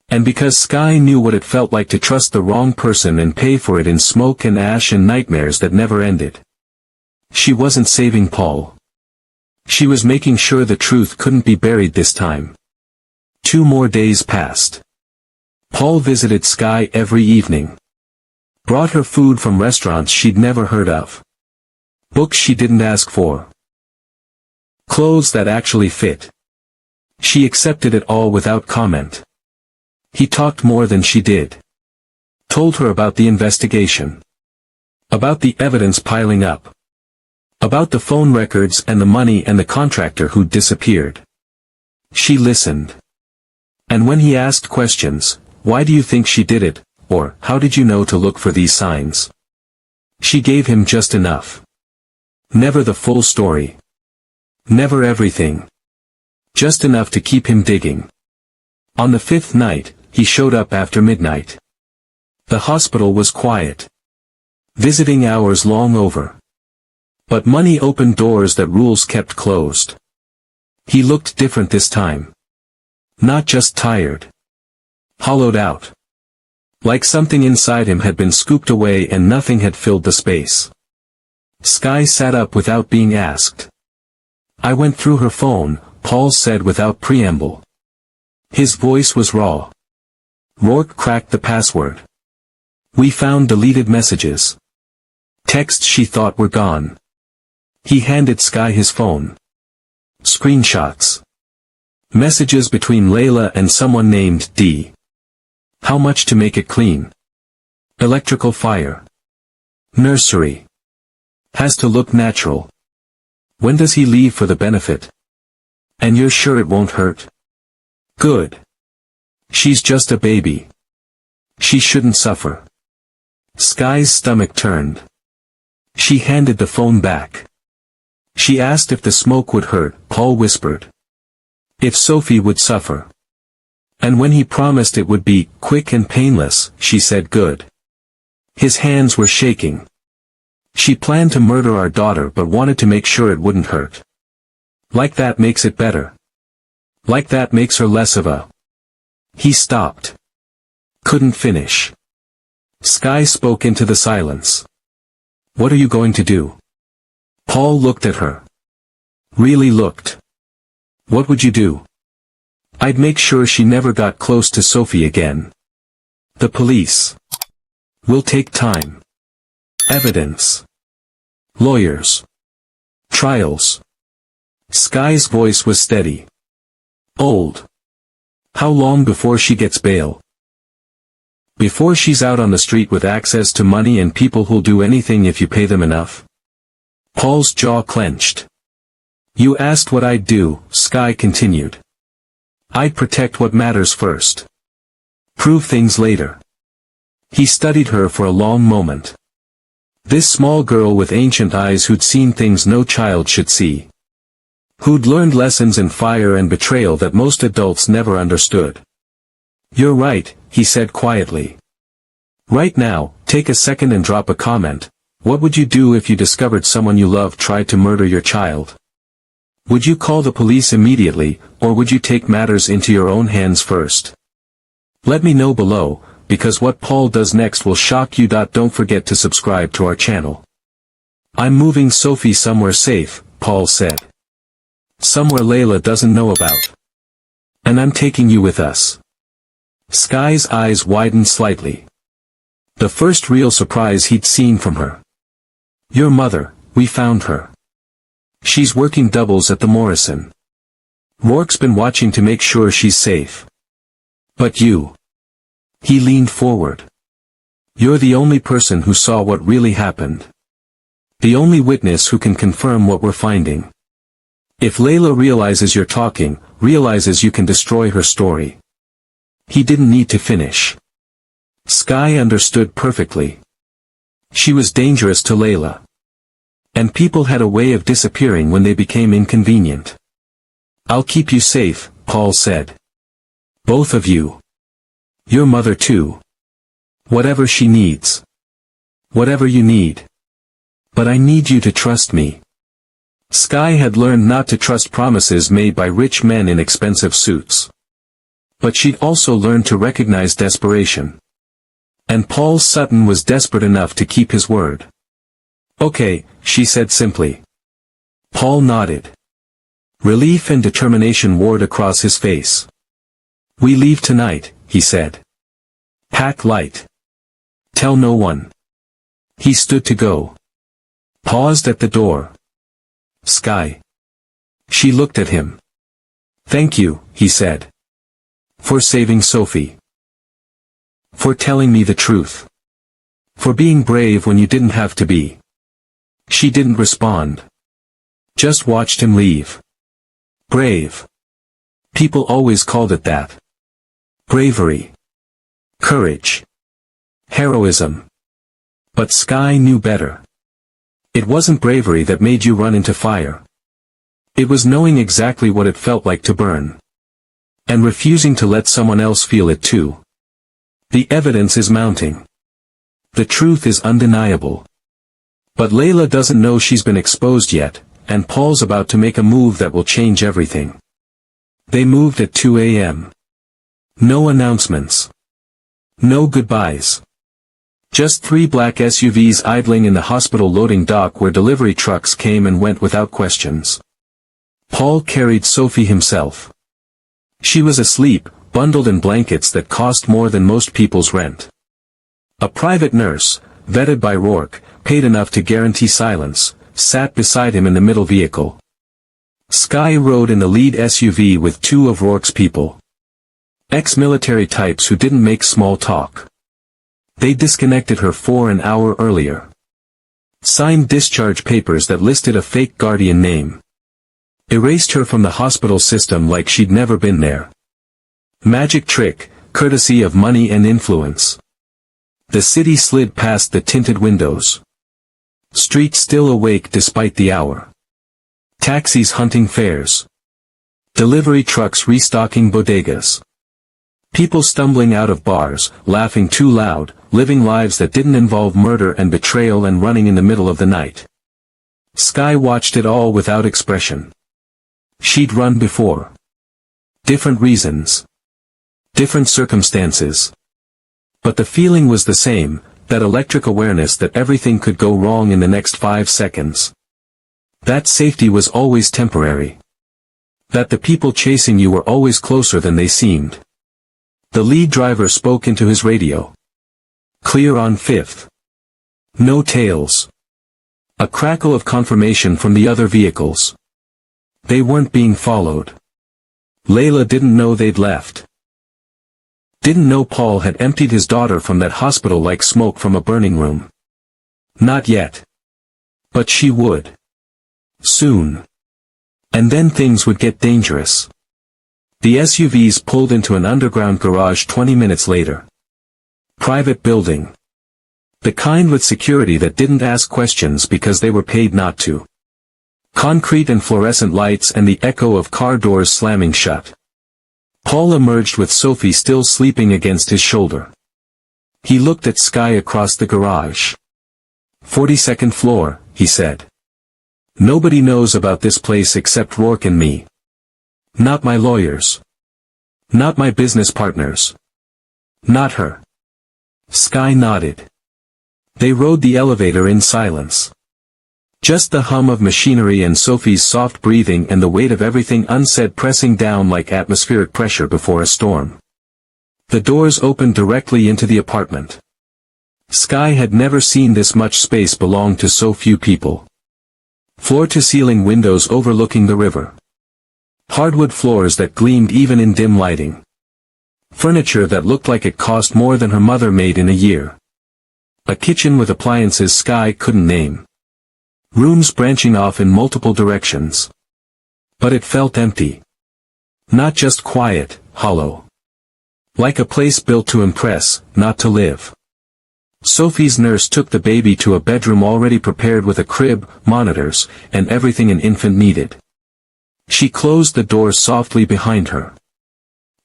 And because Sky knew what it felt like to trust the wrong person and pay for it in smoke and ash and nightmares that never ended. She wasn't saving Paul. She was making sure the truth couldn't be buried this time. 2 more days passed. Paul visited Sky every evening. Brought her food from restaurants she'd never heard of. Books she didn't ask for. Clothes that actually fit. She accepted it all without comment. He talked more than she did. Told her about the investigation. About the evidence piling up. About the phone records and the money and the contractor who'd disappeared. She listened. And when he asked questions, why do you think she did it, or how did you know to look for these signs? She gave him just enough. Never the full story. Never everything. Just enough to keep him digging. On the 5th night, he showed up after midnight. The hospital was quiet. Visiting hours long over. But money opened doors that rules kept closed. He looked different this time. Not just tired. Hollowed out. Like something inside him had been scooped away and nothing had filled the space. Sky sat up without being asked. I went through her phone, Paul said without preamble. His voice was raw. Rourke cracked the password. We found deleted messages. Texts she thought were gone. He handed Sky his phone. Screenshots. Messages between Layla and someone named D. How much to make it clean? Electrical fire. Nursery. Has to look natural. When does he leave for the benefit? And you're sure it won't hurt? Good. She's just a baby. She shouldn't suffer. Sky's stomach turned. She handed the phone back. She asked if the smoke would hurt, Paul whispered. If Sophie would suffer. And when he promised it would be quick and painless, she said good. His hands were shaking. She planned to murder our daughter but wanted to make sure it wouldn't hurt. Like that makes it better. Like that makes her less of a... He stopped. Couldn't finish. Sky spoke into the silence. What are you going to do? Paul looked at her. Really looked. What would you do? I'd make sure she never got close to Sophie again. The police. Will take time. Evidence. Lawyers. Trials. Sky's voice was steady. Old. How long before she gets bail? Before she's out on the street with access to money and people who'll do anything if you pay them enough? Paul's jaw clenched. You asked what I'd do, Sky continued. I'd protect what matters first. Prove things later. He studied her for a long moment. This small girl with ancient eyes who'd seen things no child should see. Who'd learned lessons in fire and betrayal that most adults never understood. You're right, he said quietly. Right now, take a second and drop a comment. What would you do if you discovered someone you love tried to murder your child? Would you call the police immediately, or would you take matters into your own hands first? Let me know below, because what Paul does next will shock you. Don't forget to subscribe to our channel. I'm moving Sophie somewhere safe, Paul said. Somewhere Layla doesn't know about. And I'm taking you with us. Sky's eyes widened slightly. The first real surprise he'd seen from her. Your mother, we found her. She's working doubles at the Morrison. Rourke's been watching to make sure she's safe. But you. He leaned forward. You're the only person who saw what really happened. The only witness who can confirm what we're finding. If Layla realizes you're talking, realizes you can destroy her story. He didn't need to finish. Sky understood perfectly. She was dangerous to Layla. And people had a way of disappearing when they became inconvenient. I'll keep you safe, Paul said. Both of you. Your mother too. Whatever she needs. Whatever you need. But I need you to trust me. Skye had learned not to trust promises made by rich men in expensive suits. But she'd also learned to recognize desperation. And Paul Sutton was desperate enough to keep his word. Okay, she said simply. Paul nodded. Relief and determination warred across his face. We leave tonight, he said. Pack light. Tell no one. He stood to go. Paused at the door. Skye. She looked at him. Thank you, he said. For saving Sophie. For telling me the truth. For being brave when you didn't have to be. She didn't respond. Just watched him leave. Brave. People always called it that. Bravery. Courage. Heroism. But Skye knew better. It wasn't bravery that made you run into fire. It was knowing exactly what it felt like to burn. And refusing to let someone else feel it too. The evidence is mounting. The truth is undeniable. But Layla doesn't know she's been exposed yet, and Paul's about to make a move that will change everything. They moved at 2 a.m. No announcements. No goodbyes. Just 3 black SUVs idling in the hospital loading dock where delivery trucks came and went without questions. Paul carried Sophie himself. She was asleep, bundled in blankets that cost more than most people's rent. A private nurse, vetted by Rourke, paid enough to guarantee silence, sat beside him in the middle vehicle. Skye rode in the lead SUV with 2 of Rourke's people. Ex-military types who didn't make small talk. They disconnected her an hour earlier. Signed discharge papers that listed a fake guardian name. Erased her from the hospital system like she'd never been there. Magic trick, courtesy of money and influence. The city slid past the tinted windows. Streets still awake despite the hour. Taxis hunting fares. Delivery trucks restocking bodegas. People stumbling out of bars, laughing too loud, living lives that didn't involve murder and betrayal and running in the middle of the night. Skye watched it all without expression. She'd run before. Different reasons. Different circumstances. But the feeling was the same, that electric awareness that everything could go wrong in the next 5 seconds. That safety was always temporary. That the people chasing you were always closer than they seemed. The lead driver spoke into his radio. Clear on 5th. No tails. A crackle of confirmation from the other vehicles. They weren't being followed. Layla didn't know they'd left. Didn't know Paul had emptied his daughter from that hospital like smoke from a burning room. Not yet. But she would. Soon. And then things would get dangerous. The SUVs pulled into an underground garage 20 minutes later. Private building. The kind with security that didn't ask questions because they were paid not to. Concrete and fluorescent lights and the echo of car doors slamming shut. Paul emerged with Sophie still sleeping against his shoulder. He looked at Skye across the garage. 42nd floor, he said. Nobody knows about this place except Rourke and me. Not my lawyers. Not my business partners. Not her. Skye nodded. They rode the elevator in silence. Just the hum of machinery and Sophie's soft breathing and the weight of everything unsaid pressing down like atmospheric pressure before a storm. The doors opened directly into the apartment. Skye had never seen this much space belong to so few people. Floor-to-ceiling windows overlooking the river. Hardwood floors that gleamed even in dim lighting. Furniture that looked like it cost more than her mother made in a year. A kitchen with appliances Skye couldn't name. Rooms branching off in multiple directions. But it felt empty. Not just quiet, hollow. Like a place built to impress, not to live. Sophie's nurse took the baby to a bedroom already prepared with a crib, monitors, and everything an infant needed. She closed the door softly behind her.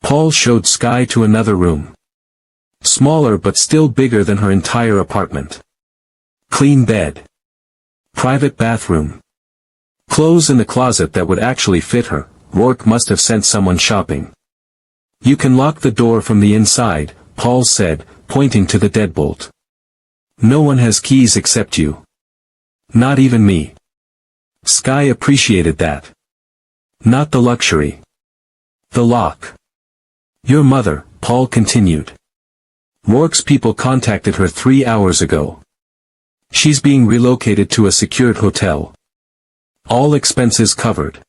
Paul showed Sky to another room. Smaller but still bigger than her entire apartment. Clean bed. Private bathroom. Clothes in the closet that would actually fit her. Rourke must have sent someone shopping. You can lock the door from the inside, Paul said, pointing to the deadbolt. No one has keys except you. Not even me. Sky appreciated that. Not the luxury. The lock. Your mother, Paul continued. Rourke's people contacted her 3 hours ago. She's being relocated to a secured hotel. All expenses covered.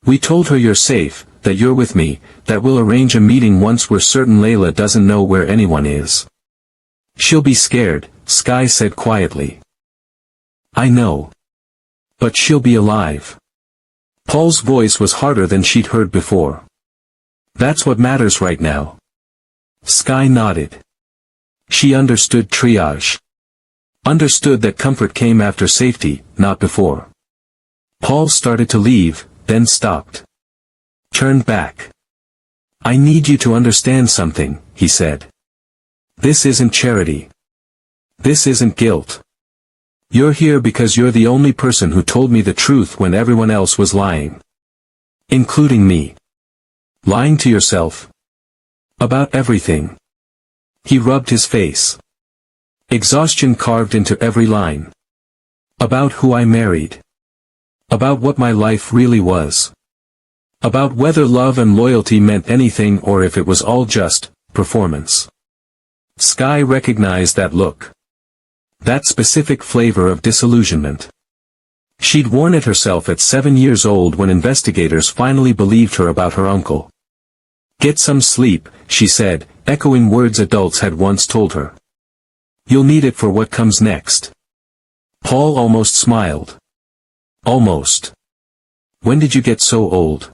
We told her you're safe, that you're with me, that we'll arrange a meeting once we're certain Layla doesn't know where anyone is. She'll be scared, Sky said quietly. I know. But she'll be alive. Paul's voice was harder than she'd heard before. That's what matters right now. Sky nodded. She understood triage. Understood that comfort came after safety, not before. Paul started to leave, then stopped. Turned back. I need you to understand something, he said. This isn't charity. This isn't guilt. You're here because you're the only person who told me the truth when everyone else was lying. Including me. Lying to yourself. About everything. He rubbed his face. Exhaustion carved into every line. About who I married. About what my life really was. About whether love and loyalty meant anything or if it was all just performance. Sky recognized that look. That specific flavor of disillusionment. She'd worn it herself at 7 years old when investigators finally believed her about her uncle. Get some sleep, she said, echoing words adults had once told her. You'll need it for what comes next. Paul almost smiled. Almost. When did you get so old?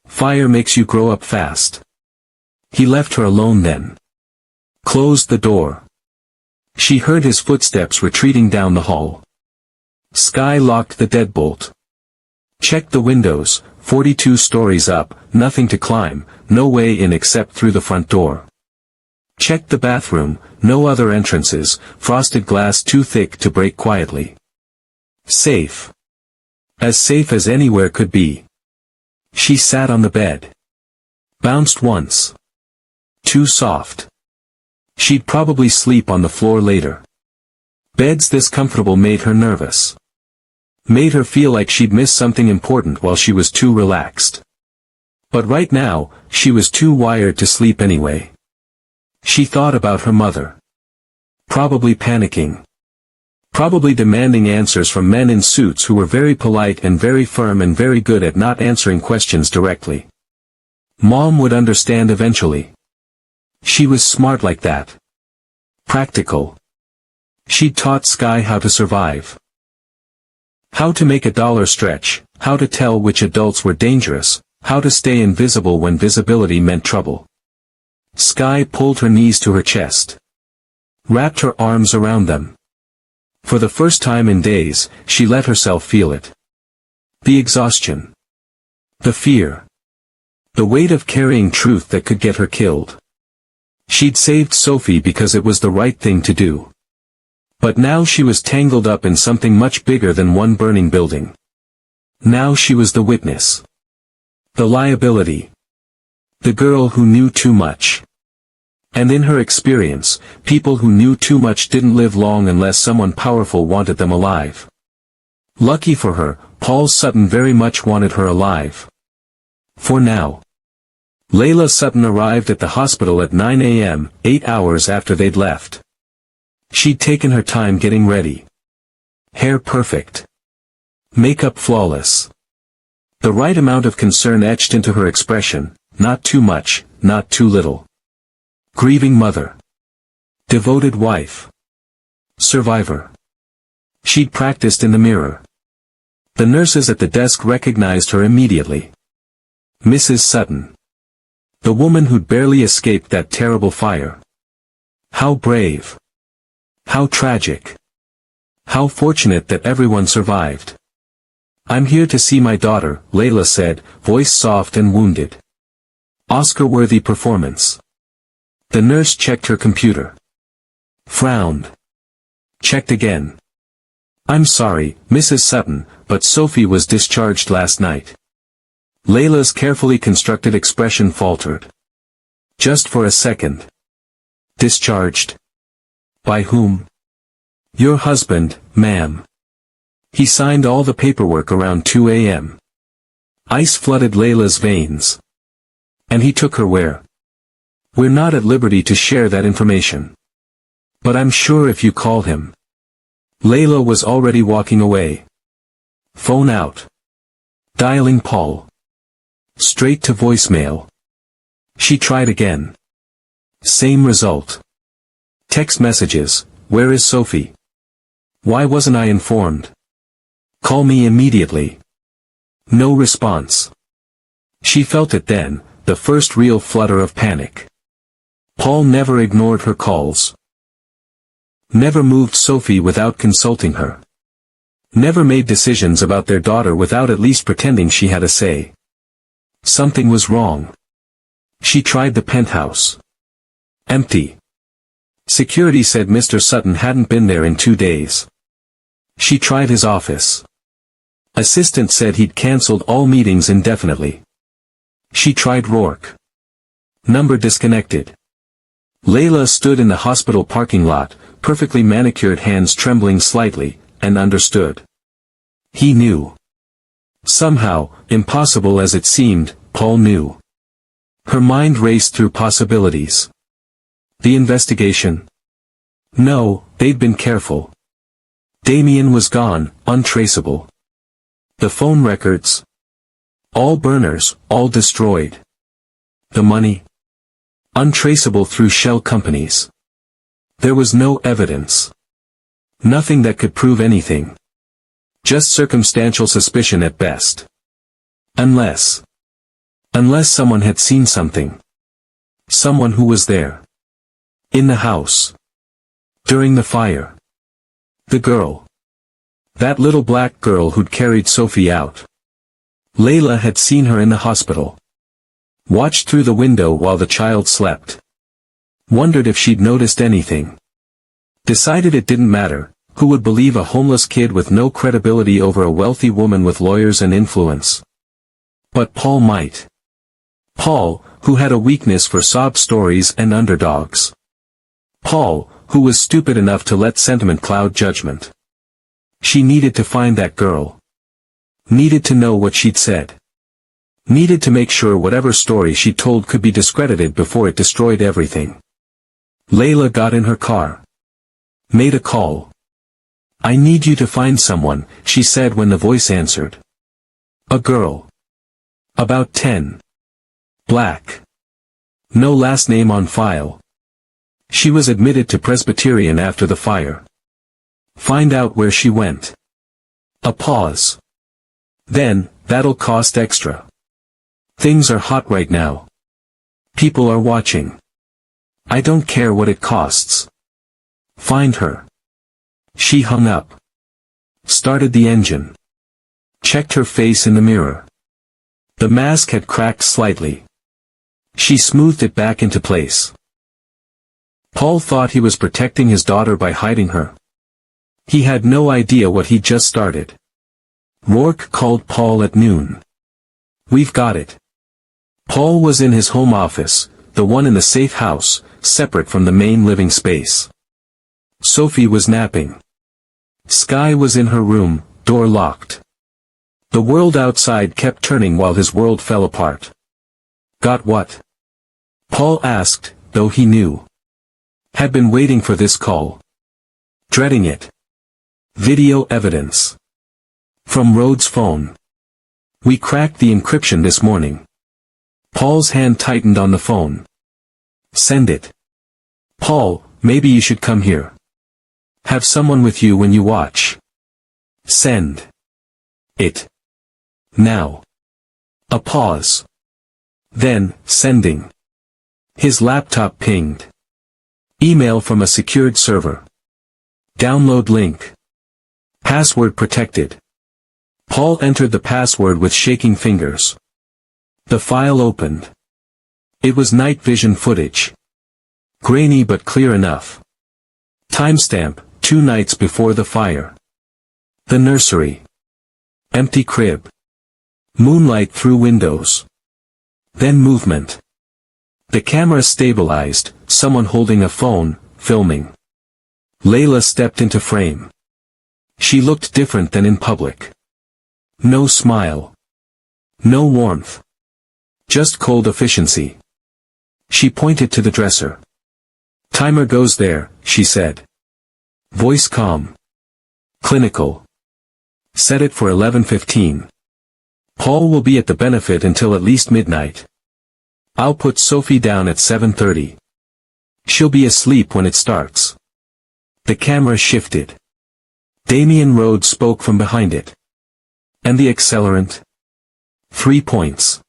Fire makes you grow up fast. He left her alone then. Closed the door. She heard his footsteps retreating down the hall. Sky locked the deadbolt. Checked the windows, 42 stories up, nothing to climb, no way in except through the front door. Checked the bathroom, no other entrances, frosted glass too thick to break quietly. Safe. As safe as anywhere could be. She sat on the bed. Bounced once. Too soft. She'd probably sleep on the floor later. Beds this comfortable made her nervous. Made her feel like she'd missed something important while she was too relaxed. But right now, she was too wired to sleep anyway. She thought about her mother. Probably panicking. Probably demanding answers from men in suits who were very polite and very firm and very good at not answering questions directly. Mom would understand eventually. She was smart like that. Practical. She'd taught Sky how to survive. How to make a dollar stretch, how to tell which adults were dangerous, how to stay invisible when visibility meant trouble. Sky pulled her knees to her chest. Wrapped her arms around them. For the first time in days, she let herself feel it. The exhaustion. The fear. The weight of carrying truth that could get her killed. She'd saved Sophie because it was the right thing to do. But now she was tangled up in something much bigger than one burning building. Now she was the witness. The liability. The girl who knew too much. And in her experience, people who knew too much didn't live long unless someone powerful wanted them alive. Lucky for her, Paul Sutton very much wanted her alive. For now. Layla Sutton arrived at the hospital at 9 a.m., 8 hours after they'd left. She'd taken her time getting ready. Hair perfect. Makeup flawless. The right amount of concern etched into her expression, not too much, not too little. Grieving mother. Devoted wife. Survivor. She'd practiced in the mirror. The nurses at the desk recognized her immediately. Mrs. Sutton. The woman who'd barely escaped that terrible fire. How brave. How tragic. How fortunate that everyone survived. I'm here to see my daughter, Layla said, voice soft and wounded. Oscar-worthy performance. The nurse checked her computer. Frowned. Checked again. I'm sorry, Mrs. Sutton, but Sophie was discharged last night. Layla's carefully constructed expression faltered. Just for a second. Discharged? By whom? Your husband, ma'am. He signed all the paperwork around 2 a.m. Ice flooded Layla's veins. And he took her where? We're not at liberty to share that information. But I'm sure if you call him. Layla was already walking away. Phone out. Dialing Paul. Straight to voicemail. She tried again. Same result. Text messages, where is Sophie? Why wasn't I informed? Call me immediately. No response. She felt it then, the first real flutter of panic. Paul never ignored her calls. Never moved Sophie without consulting her. Never made decisions about their daughter without at least pretending she had a say. Something was wrong. She tried the penthouse. Empty. Security said Mr. Sutton hadn't been there in 2 days. She tried his office. Assistant said he'd cancelled all meetings indefinitely. She tried Rourke. Number disconnected. Layla stood in the hospital parking lot, perfectly manicured hands trembling slightly, and understood. He knew. Somehow, impossible as it seemed, Paul knew. Her mind raced through possibilities. The investigation? No, they'd been careful. Damien was gone, untraceable. The phone records? All burners, all destroyed. The money? Untraceable through shell companies. There was no evidence. Nothing that could prove anything. Just circumstantial suspicion at best. Unless someone had seen something. Someone who was there. In the house. During the fire. The girl. That little black girl who'd carried Sophie out. Layla had seen her in the hospital. Watched through the window while the child slept. Wondered if she'd noticed anything. Decided it didn't matter, who would believe a homeless kid with no credibility over a wealthy woman with lawyers and influence? But Paul might. Paul, who had a weakness for sob stories and underdogs. Paul, who was stupid enough to let sentiment cloud judgment. She needed to find that girl. Needed to know what she'd said. Needed to make sure whatever story she told could be discredited before it destroyed everything. Layla got in her car. Made a call. I need you to find someone, she said when the voice answered. A girl. About 10. Black. No last name on file. She was admitted to Presbyterian after the fire. Find out where she went. A pause. Then, that'll cost extra. Things are hot right now. People are watching. I don't care what it costs. Find her. She hung up. Started the engine. Checked her face in the mirror. The mask had cracked slightly. She smoothed it back into place. Paul thought he was protecting his daughter by hiding her. He had no idea what he'd just started. Rourke called Paul at noon. We've got it. Paul was in his home office, the one in the safe house, separate from the main living space. Sophie was napping. Skye was in her room, door locked. The world outside kept turning while his world fell apart. Got what? Paul asked, though he knew. Had been waiting for this call. Dreading it. Video evidence. From Rhodes' phone. We cracked the encryption this morning. Paul's hand tightened on the phone. Send it. Paul, maybe you should come here. Have someone with you when you watch. Send it. Now. A pause. Then, sending. His laptop pinged. Email from a secured server. Download link. Password protected. Paul entered the password with shaking fingers. The file opened. It was night vision footage. Grainy but clear enough. Timestamp, 2 nights before the fire. The nursery. Empty crib. Moonlight through windows. Then movement. The camera stabilized, someone holding a phone, filming. Layla stepped into frame. She looked different than in public. No smile. No warmth. Just cold efficiency. She pointed to the dresser. Timer goes there, she said. Voice calm. Clinical. Set it for 11:15. Paul will be at the benefit until at least midnight. I'll put Sophie down at 7:30. She'll be asleep when it starts. The camera shifted. Damian Rhodes spoke from behind it. And the accelerant? 3 points.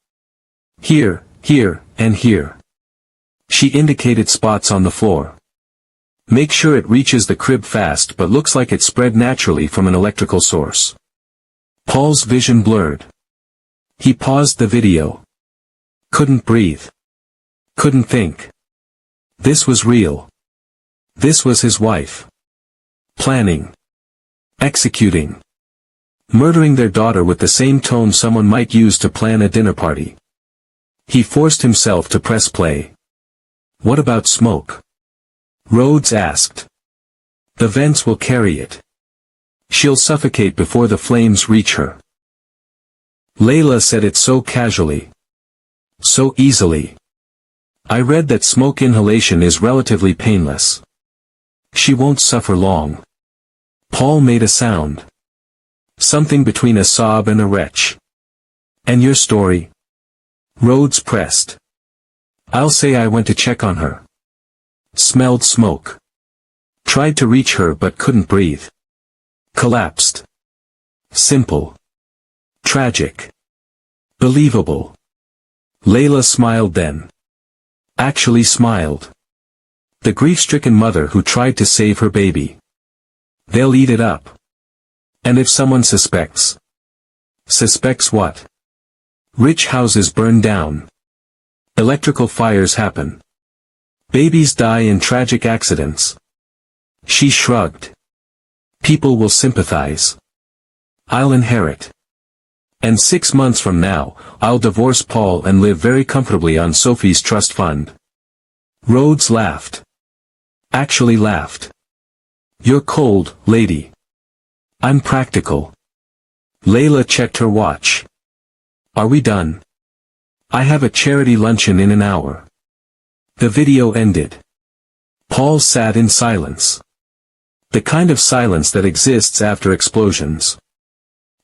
Here, here, and here. She indicated spots on the floor. Make sure it reaches the crib fast but looks like it spread naturally from an electrical source. Paul's vision blurred. He paused the video. Couldn't breathe. Couldn't think. This was real. This was his wife. Planning. Executing. Murdering their daughter with the same tone someone might use to plan a dinner party. He forced himself to press play. What about smoke? Rhodes asked. The vents will carry it. She'll suffocate before the flames reach her. Layla said it so casually. So easily. I read that smoke inhalation is relatively painless. She won't suffer long. Paul made a sound. Something between a sob and a retch. And your story? Rhodes pressed. I'll say I went to check on her. Smelled smoke. Tried to reach her but couldn't breathe. Collapsed. Simple. Tragic. Believable. Layla smiled then. Actually smiled. The grief-stricken mother who tried to save her baby. They'll eat it up. And if someone suspects? Suspects what? Rich houses burn down. Electrical fires happen. Babies die in tragic accidents. She shrugged. People will sympathize. I'll inherit. And 6 months from now, I'll divorce Paul and live very comfortably on Sophie's trust fund. Rhodes laughed. Actually laughed. You're cold, lady. I'm practical. Layla checked her watch. Are we done? I have a charity luncheon in an hour. The video ended. Paul sat in silence. The kind of silence that exists after explosions.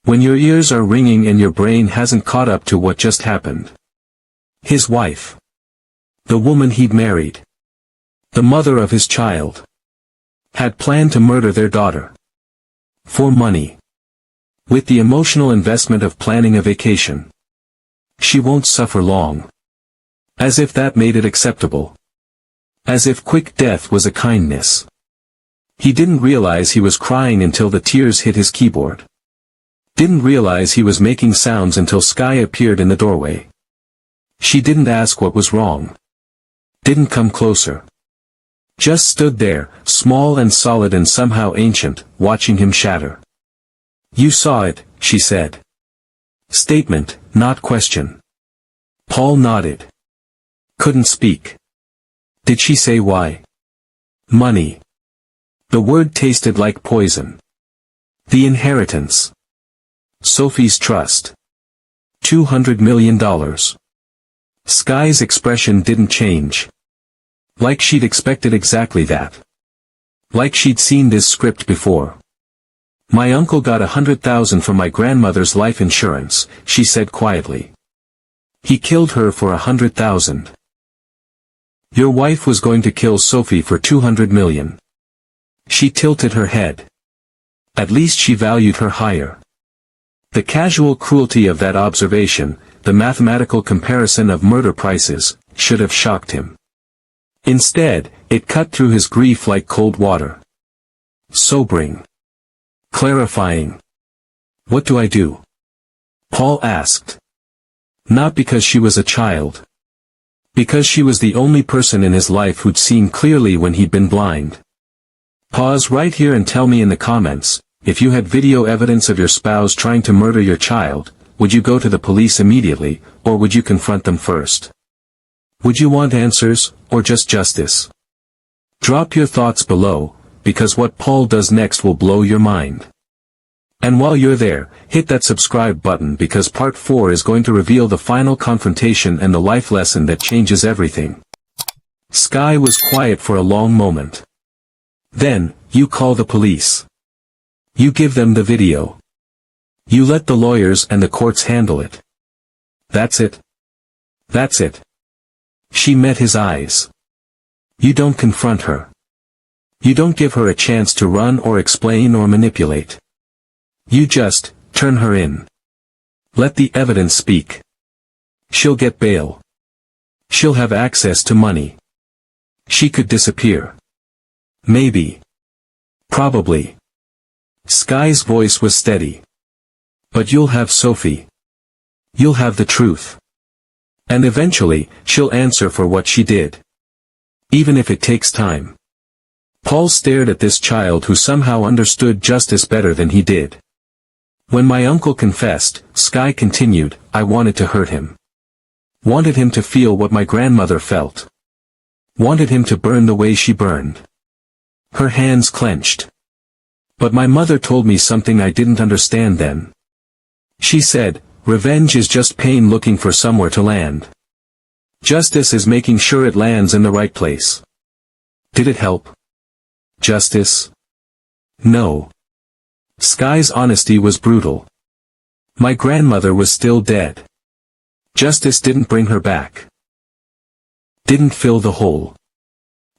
When your ears are ringing and your brain hasn't caught up to what just happened. His wife. The woman he'd married. The mother of his child. Had planned to murder their daughter. For money. With the emotional investment of planning a vacation. She won't suffer long. As if that made it acceptable. As if quick death was a kindness. He didn't realize he was crying until the tears hit his keyboard. Didn't realize he was making sounds until Sky appeared in the doorway. She didn't ask what was wrong. Didn't come closer. Just stood there, small and solid and somehow ancient, watching him shatter. You saw it, she said. Statement, not question. Paul nodded. Couldn't speak. Did she say why? Money. The word tasted like poison. The inheritance. Sophie's trust. $200 million. Sky's expression didn't change. Like she'd expected exactly that. Like she'd seen this script before. My uncle got $100,000 from my grandmother's life insurance, she said quietly. He killed her for $100,000. Your wife was going to kill Sophie for $200 million. She tilted her head. At least she valued her higher. The casual cruelty of that observation, the mathematical comparison of murder prices, should have shocked him. Instead, it cut through his grief like cold water. Sobering. Clarifying. What do I do? Paul asked. Not because she was a child. Because she was the only person in his life who'd seen clearly when he'd been blind. Pause right here and tell me in the comments, if you had video evidence of your spouse trying to murder your child, would you go to the police immediately, or would you confront them first? Would you want answers, or just justice? Drop your thoughts below, because what Paul does next will blow your mind. And while you're there, hit that subscribe button because part 4 is going to reveal the final confrontation and the life lesson that changes everything. Sky was quiet for a long moment. Then, you call the police. You give them the video. You let the lawyers and the courts handle it. That's it. That's it. She met his eyes. You don't confront her. You don't give her a chance to run or explain or manipulate. You just turn her in. Let the evidence speak. She'll get bail. She'll have access to money. She could disappear. Maybe. Probably. Sky's voice was steady. But you'll have Sophie. You'll have the truth. And eventually, she'll answer for what she did. Even if it takes time. Paul stared at this child who somehow understood justice better than he did. When my uncle confessed, Sky continued, I wanted to hurt him. Wanted him to feel what my grandmother felt. Wanted him to burn the way she burned. Her hands clenched. But my mother told me something I didn't understand then. She said, revenge is just pain looking for somewhere to land. Justice is making sure it lands in the right place. Did it help? Justice? No. Sky's honesty was brutal. My grandmother was still dead. Justice didn't bring her back. Didn't fill the hole.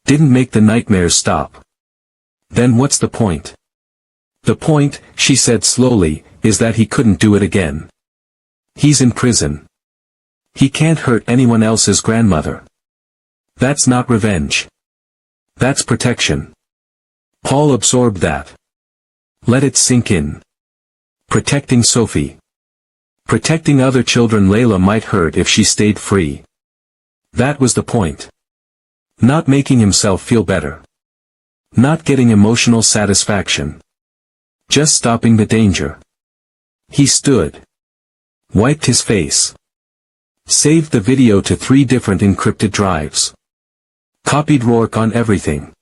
Didn't make the nightmares stop. Then what's the point? The point, she said slowly, is that he couldn't do it again. He's in prison. He can't hurt anyone else's grandmother. That's not revenge. That's protection. Paul absorbed that. Let it sink in. Protecting Sophie. Protecting other children Layla might hurt if she stayed free. That was the point. Not making himself feel better. Not getting emotional satisfaction. Just stopping the danger. He stood. Wiped his face. Saved the video to 3 different encrypted drives. Copied Rourke on everything.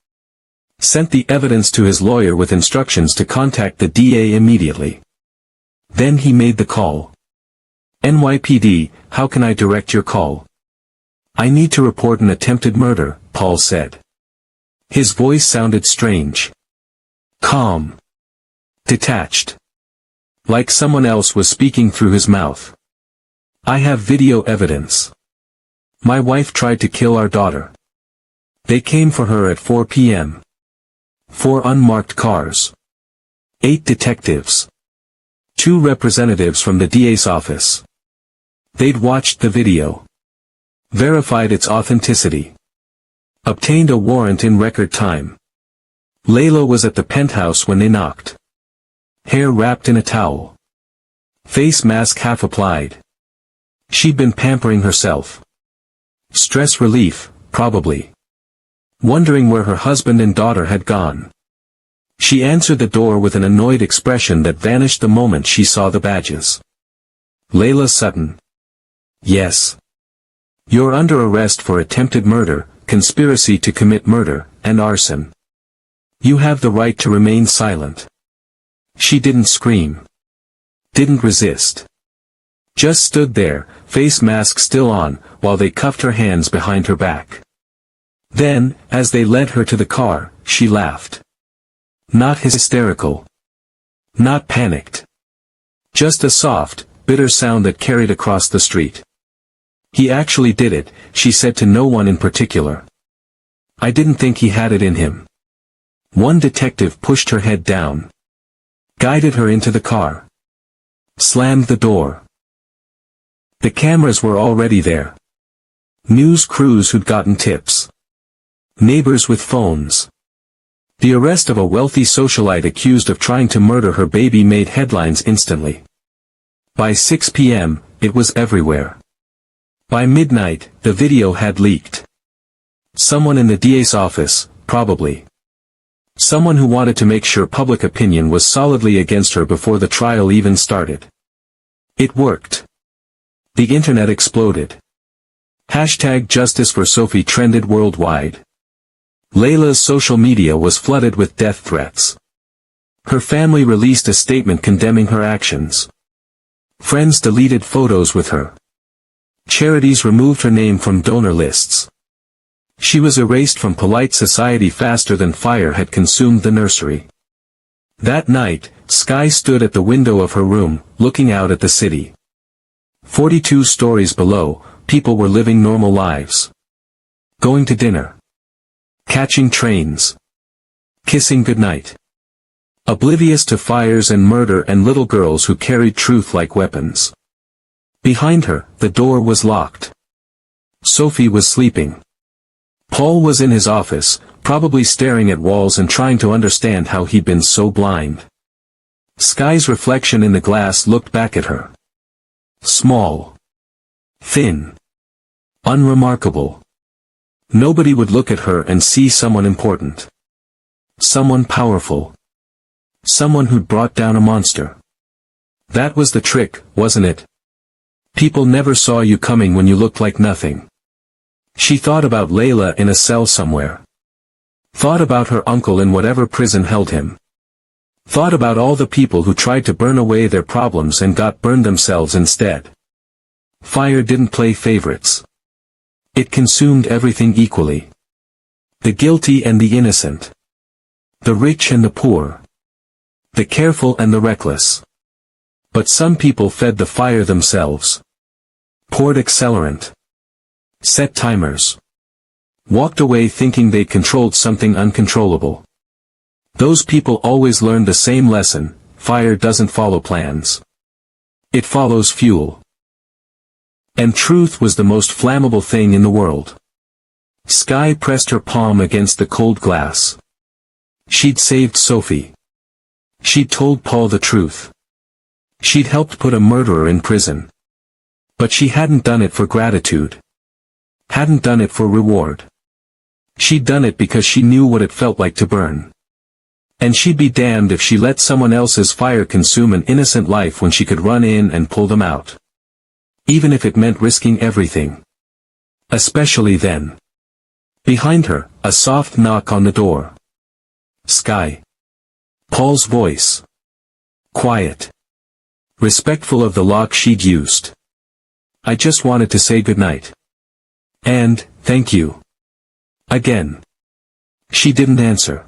Sent the evidence to his lawyer with instructions to contact the DA immediately. Then he made the call. NYPD, how can I direct your call? I need to report an attempted murder, Paul said. His voice sounded strange. Calm. Detached. Like someone else was speaking through his mouth. I have video evidence. My wife tried to kill our daughter. They came for her at 4 p.m. 4 unmarked cars. 8 detectives. 2 representatives from the DA's office. They'd watched the video. Verified its authenticity. Obtained a warrant in record time. Layla was at the penthouse when they knocked. Hair wrapped in a towel. Face mask half applied. She'd been pampering herself. Stress relief, probably. Wondering where her husband and daughter had gone. She answered the door with an annoyed expression that vanished the moment she saw the badges. Layla Sutton. Yes. You're under arrest for attempted murder, conspiracy to commit murder, and arson. You have the right to remain silent. She didn't scream. Didn't resist. Just stood there, face mask still on, while they cuffed her hands behind her back. Then, as they led her to the car, she laughed. Not hysterical. Not panicked. Just a soft, bitter sound that carried across the street. He actually did it, she said to no one in particular. I didn't think he had it in him. One detective pushed her head down. Guided her into the car. Slammed the door. The cameras were already there. News crews who'd gotten tips. Neighbors with phones. The arrest of a wealthy socialite accused of trying to murder her baby made headlines instantly. By 6 p.m., it was everywhere. By midnight, the video had leaked. Someone in the DA's office, probably. Someone who wanted to make sure public opinion was solidly against her before the trial even started. It worked. The internet exploded. #Justice for Sophie trended worldwide. Layla's social media was flooded with death threats. Her family released a statement condemning her actions. Friends deleted photos with her. Charities removed her name from donor lists. She was erased from polite society faster than fire had consumed the nursery. That night, Sky stood at the window of her room, looking out at the city. 42 stories below, people were living normal lives. Going to dinner. Catching trains. Kissing goodnight. Oblivious to fires and murder and little girls who carried truth like weapons. Behind her, the door was locked. Sophie was sleeping. Paul was in his office, probably staring at walls and trying to understand how he'd been so blind. Sky's reflection in the glass looked back at her. Small. Thin. Unremarkable. Nobody would look at her and see someone important. Someone powerful. Someone who'd brought down a monster. That was the trick, wasn't it? People never saw you coming when you looked like nothing. She thought about Layla in a cell somewhere. Thought about her uncle in whatever prison held him. Thought about all the people who tried to burn away their problems and got burned themselves instead. Fire didn't play favorites. It consumed everything equally. The guilty and the innocent. The rich and the poor. The careful and the reckless. But some people fed the fire themselves. Poured accelerant. Set timers. Walked away thinking they'd controlled something uncontrollable. Those people always learned the same lesson: fire doesn't follow plans. It follows fuel. And truth was the most flammable thing in the world. Sky pressed her palm against the cold glass. She'd saved Sophie. She'd told Paul the truth. She'd helped put a murderer in prison. But she hadn't done it for gratitude. Hadn't done it for reward. She'd done it because she knew what it felt like to burn. And she'd be damned if she let someone else's fire consume an innocent life when she could run in and pull them out. Even if it meant risking everything. Especially then. Behind her, a soft knock on the door. Sky. Paul's voice. Quiet. Respectful of the lock she'd used. I just wanted to say goodnight. And, thank you. Again. She didn't answer.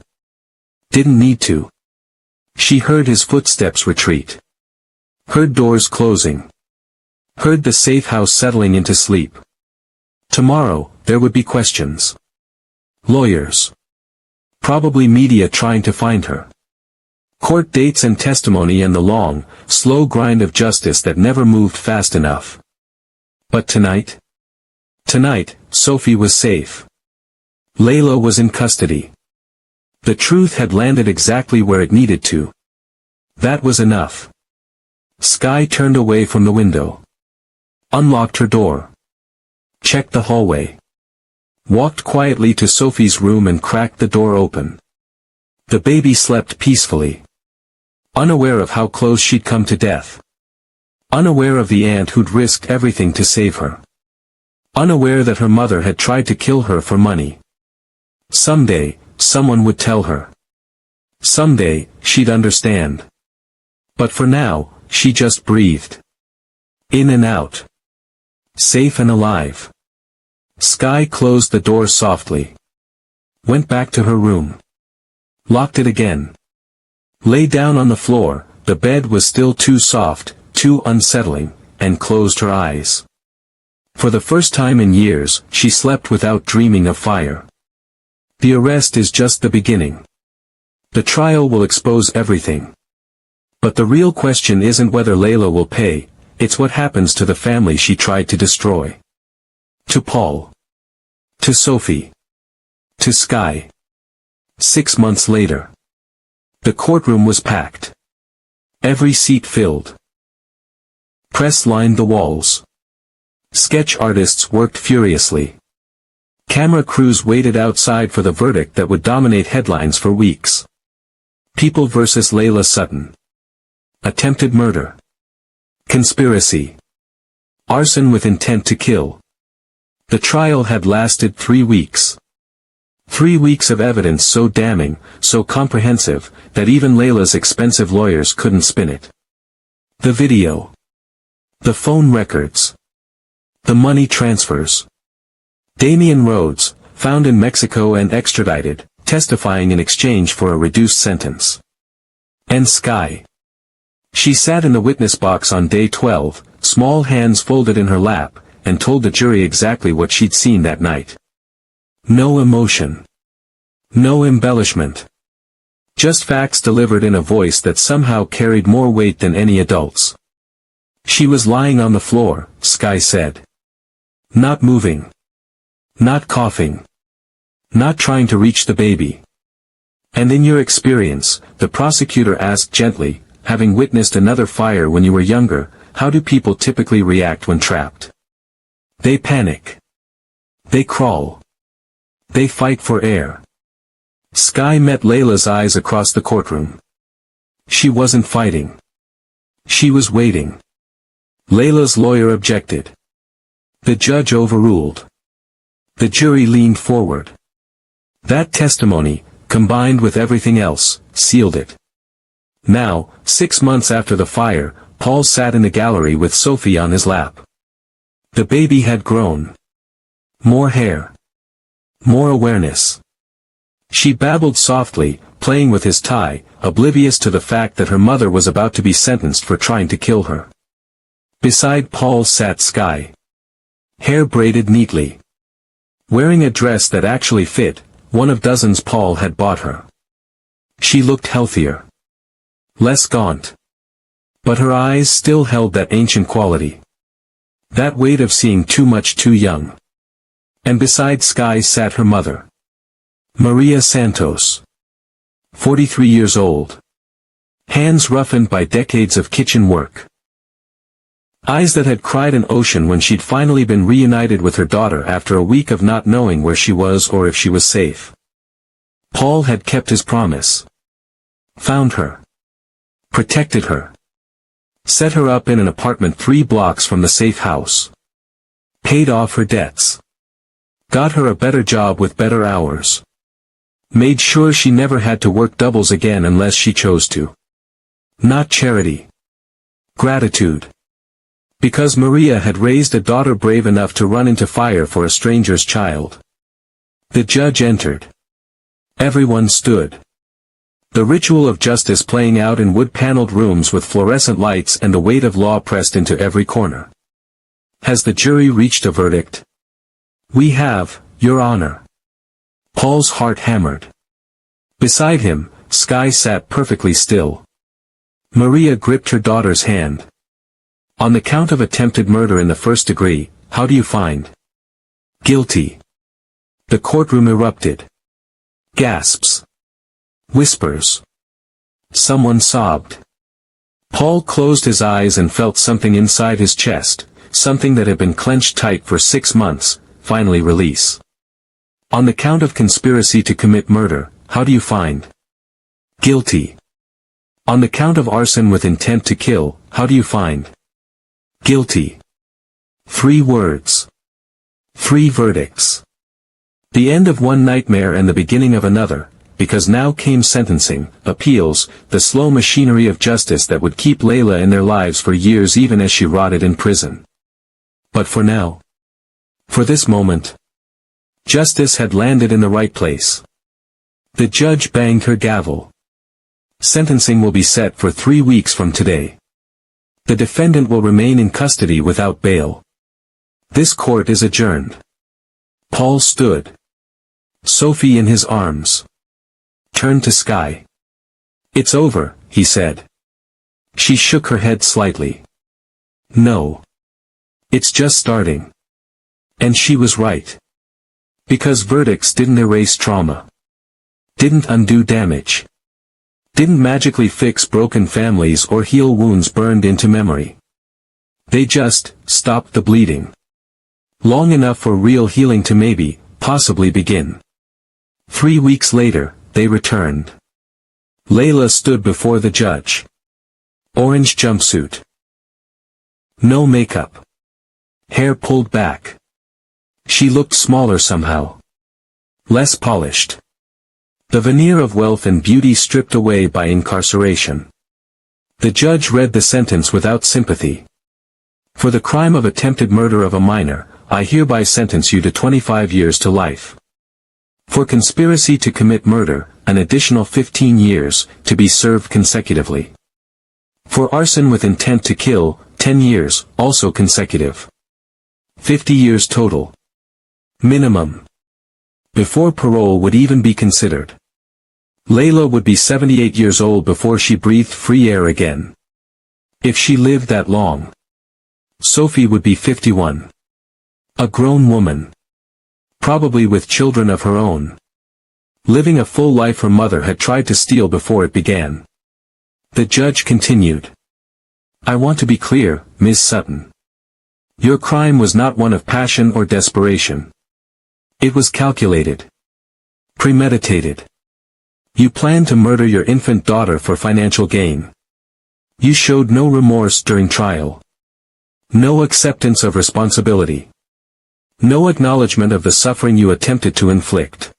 Didn't need to. She heard his footsteps retreat. Heard doors closing. Heard the safe house settling into sleep. Tomorrow, there would be questions. Lawyers. Probably media trying to find her. Court dates and testimony and the long, slow grind of justice that never moved fast enough. But tonight? Tonight, Sophie was safe. Layla was in custody. The truth had landed exactly where it needed to. That was enough. Sky turned away from the window. Unlocked her door. Checked the hallway. Walked quietly to Sophie's room and cracked the door open. The baby slept peacefully. Unaware of how close she'd come to death. Unaware of the aunt who'd risked everything to save her. Unaware that her mother had tried to kill her for money. Someday, someone would tell her. Someday, she'd understand. But for now, she just breathed. In and out. Safe and alive. Sky closed the door softly. Went back to her room. Locked it again. Lay down on the floor, the bed was still too soft, too unsettling, and closed her eyes. For the first time in years, she slept without dreaming of fire. The arrest is just the beginning. The trial will expose everything. But the real question isn't whether Layla will pay, it's what happens to the family she tried to destroy. To Paul. To Sophie. To Sky. 6 months later. The courtroom was packed. Every seat filled. Press lined the walls. Sketch artists worked furiously. Camera crews waited outside for the verdict that would dominate headlines for weeks. People vs. Layla Sutton. Attempted murder. Conspiracy. Arson with intent to kill. The trial had lasted 3 weeks. 3 weeks of evidence so damning, so comprehensive, that even Layla's expensive lawyers couldn't spin it. The video. The phone records. The money transfers. Damian Rhodes, found in Mexico and extradited, testifying in exchange for a reduced sentence. And Sky. She sat in the witness box on day 12, small hands folded in her lap, and told the jury exactly what she'd seen that night. No emotion. No embellishment. Just facts delivered in a voice that somehow carried more weight than any adult's. She was lying on the floor, Sky said. Not moving. Not coughing. Not trying to reach the baby. And in your experience, the prosecutor asked gently, having witnessed another fire when you were younger, how do people typically react when trapped? They panic. They crawl. They fight for air. Sky met Layla's eyes across the courtroom. She wasn't fighting. She was waiting. Layla's lawyer objected. The judge overruled. The jury leaned forward. That testimony, combined with everything else, sealed it. Now, 6 months after the fire, Paul sat in the gallery with Sophie on his lap. The baby had grown. More hair. More awareness. She babbled softly, playing with his tie, oblivious to the fact that her mother was about to be sentenced for trying to kill her. Beside Paul sat Sky. Hair braided neatly. Wearing a dress that actually fit, one of dozens Paul had bought her. She looked healthier. Less gaunt. But her eyes still held that ancient quality. That weight of seeing too much too young. And beside Sky sat her mother. Maria Santos. 43 years old. Hands roughened by decades of kitchen work. Eyes that had cried an ocean when she'd finally been reunited with her daughter after a week of not knowing where she was or if she was safe. Paul had kept his promise. Found her. Protected her. Set her up in an apartment 3 blocks from the safe house. Paid off her debts. Got her a better job with better hours. Made sure she never had to work doubles again unless she chose to. Not charity. Gratitude. Because Maria had raised a daughter brave enough to run into fire for a stranger's child. The judge entered. Everyone stood. The ritual of justice playing out in wood-paneled rooms with fluorescent lights and the weight of law pressed into every corner. Has the jury reached a verdict? We have, Your Honor. Paul's heart hammered. Beside him, Sky sat perfectly still. Maria gripped her daughter's hand. On the count of attempted murder in the first degree, how do you find? Guilty. The courtroom erupted. Gasps. Whispers. Someone sobbed. Paul closed his eyes and felt something inside his chest, something that had been clenched tight for 6 months, finally release. On the count of conspiracy to commit murder, how do you find? Guilty. On the count of arson with intent to kill, how do you find? Guilty. 3 words. 3 verdicts. The end of one nightmare and the beginning of another, because now came sentencing, appeals, the slow machinery of justice that would keep Layla in their lives for years even as she rotted in prison. But for now. For this moment. Justice had landed in the right place. The judge banged her gavel. Sentencing will be set for 3 weeks from today. The defendant will remain in custody without bail. This court is adjourned. Paul stood. Sophie in his arms. Turned to Sky. It's over, he said. She shook her head slightly. No. It's just starting. And she was right. Because verdicts didn't erase trauma. Didn't undo damage. Didn't magically fix broken families or heal wounds burned into memory. They just stopped the bleeding. Long enough for real healing to maybe, possibly begin. 3 weeks later, they returned. Layla stood before the judge. Orange jumpsuit. No makeup. Hair pulled back. She looked smaller somehow. Less polished. The veneer of wealth and beauty stripped away by incarceration. The judge read the sentence without sympathy. For the crime of attempted murder of a minor, I hereby sentence you to 25 years to life. For conspiracy to commit murder, an additional 15 years, to be served consecutively. For arson with intent to kill, 10 years, also consecutive. 50 years total. Minimum. Before parole would even be considered. Layla would be 78 years old before she breathed free air again. If she lived that long. Sophie would be 51. A grown woman. Probably with children of her own. Living a full life her mother had tried to steal before it began. The judge continued. I want to be clear, Ms. Sutton. Your crime was not one of passion or desperation. It was calculated. Premeditated. You planned to murder your infant daughter for financial gain. You showed no remorse during trial. No acceptance of responsibility. No acknowledgement of the suffering you attempted to inflict.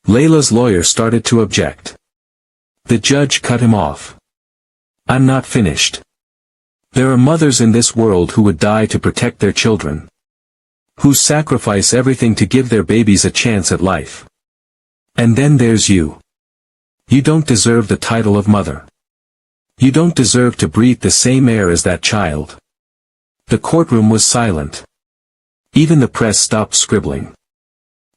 Layla's lawyer started to object. The judge cut him off. I'm not finished. There are mothers in this world who would die to protect their children. Who sacrifice everything to give their babies a chance at life. And then there's you. You don't deserve the title of mother. You don't deserve to breathe the same air as that child. The courtroom was silent. Even the press stopped scribbling.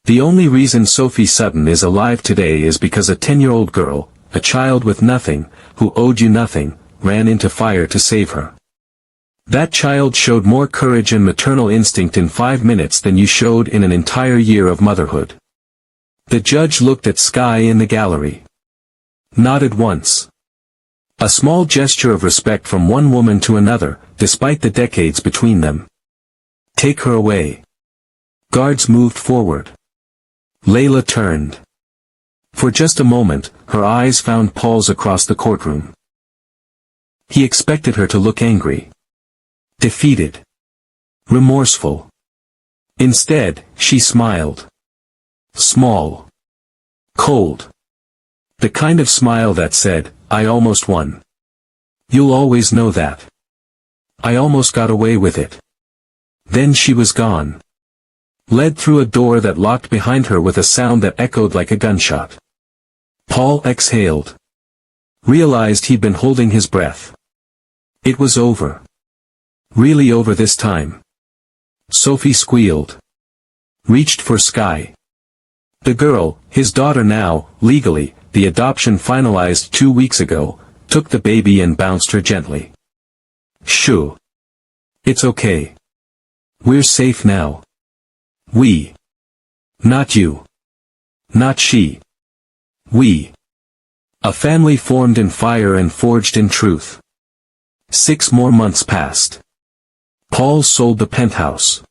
The only reason Sophie Sutton is alive today is because a 10-year-old girl, a child with nothing, who owed you nothing, ran into fire to save her. That child showed more courage and maternal instinct in 5 minutes than you showed in an entire year of motherhood. The judge looked at Sky in the gallery. Nodded once. A small gesture of respect from one woman to another, despite the decades between them. Take her away. Guards moved forward. Layla turned. For just a moment, her eyes found Paul's across the courtroom. He expected her to look angry. Defeated. Remorseful. Instead, she smiled. Small. Cold. The kind of smile that said, I almost won. You'll always know that. I almost got away with it. Then she was gone. Led through a door that locked behind her with a sound that echoed like a gunshot. Paul exhaled. Realized he'd been holding his breath. It was over. Really over this time. Sophie squealed. Reached for Sky. The girl, his daughter now, legally, the adoption finalized 2 weeks ago, took the baby and bounced her gently. Shoo. It's okay. We're safe now. We. Not you. Not she. We. A family formed in fire and forged in truth. 6 more months passed. Paul sold the penthouse.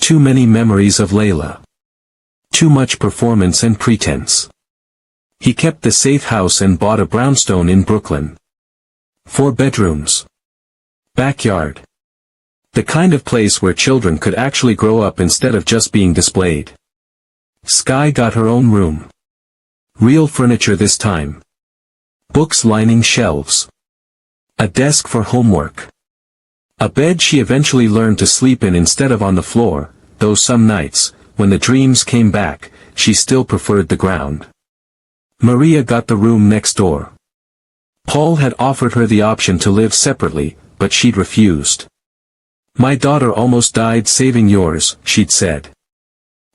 Too many memories of Layla. Too much performance and pretense. He kept the safe house and bought a brownstone in Brooklyn. 4 bedrooms. Backyard. The kind of place where children could actually grow up instead of just being displayed. Sky got her own room. Real furniture this time. Books lining shelves. A desk for homework. A bed she eventually learned to sleep in instead of on the floor, though some nights, when the dreams came back, she still preferred the ground. Maria got the room next door. Paul had offered her the option to live separately, but she'd refused. My daughter almost died saving yours, she'd said.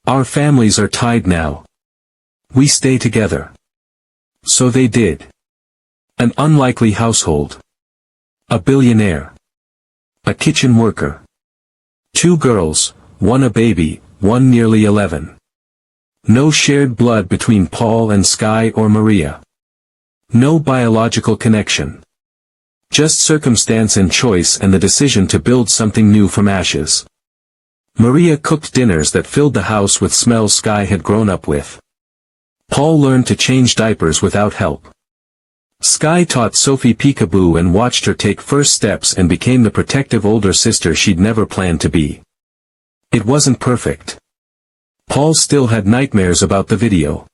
Our families are tied now. We stay together. So they did. An unlikely household. A billionaire. A kitchen worker. 2 girls, 1 a baby, 1 nearly 11. No shared blood between Paul and Sky or Maria. No biological connection. Just circumstance and choice and the decision to build something new from ashes. Maria cooked dinners that filled the house with smells Sky had grown up with. Paul learned to change diapers without help. Sky taught Sophie peekaboo and watched her take first steps and became the protective older sister she'd never planned to be. It wasn't perfect. Paul still had nightmares about the video.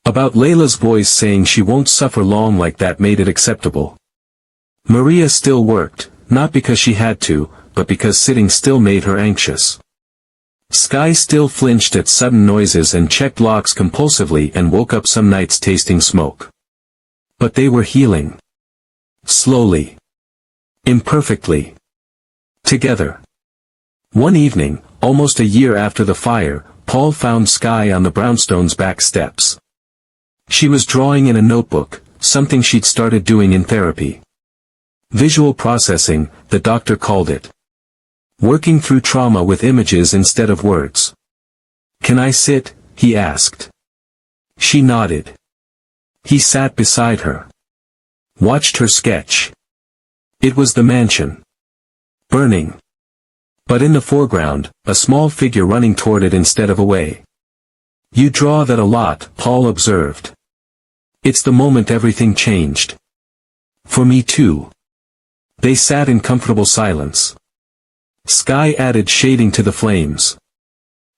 About Layla's voice saying she won't suffer long like that made it acceptable. Maria still worked, not because she had to, but because sitting still made her anxious. Sky still flinched at sudden noises and checked locks compulsively and woke up some nights tasting smoke. But they were healing. Slowly. Imperfectly. Together. One evening, almost a year after the fire, Paul found Sky on the brownstone's back steps. She was drawing in a notebook, something she'd started doing in therapy. Visual processing, the doctor called it. Working through trauma with images instead of words. "Can I sit?" he asked. She nodded. He sat beside her. Watched her sketch. It was the mansion. Burning. But in the foreground, a small figure running toward it instead of away. "You draw that a lot," Paul observed. "It's the moment everything changed. For me too." They sat in comfortable silence. Sky added shading to the flames.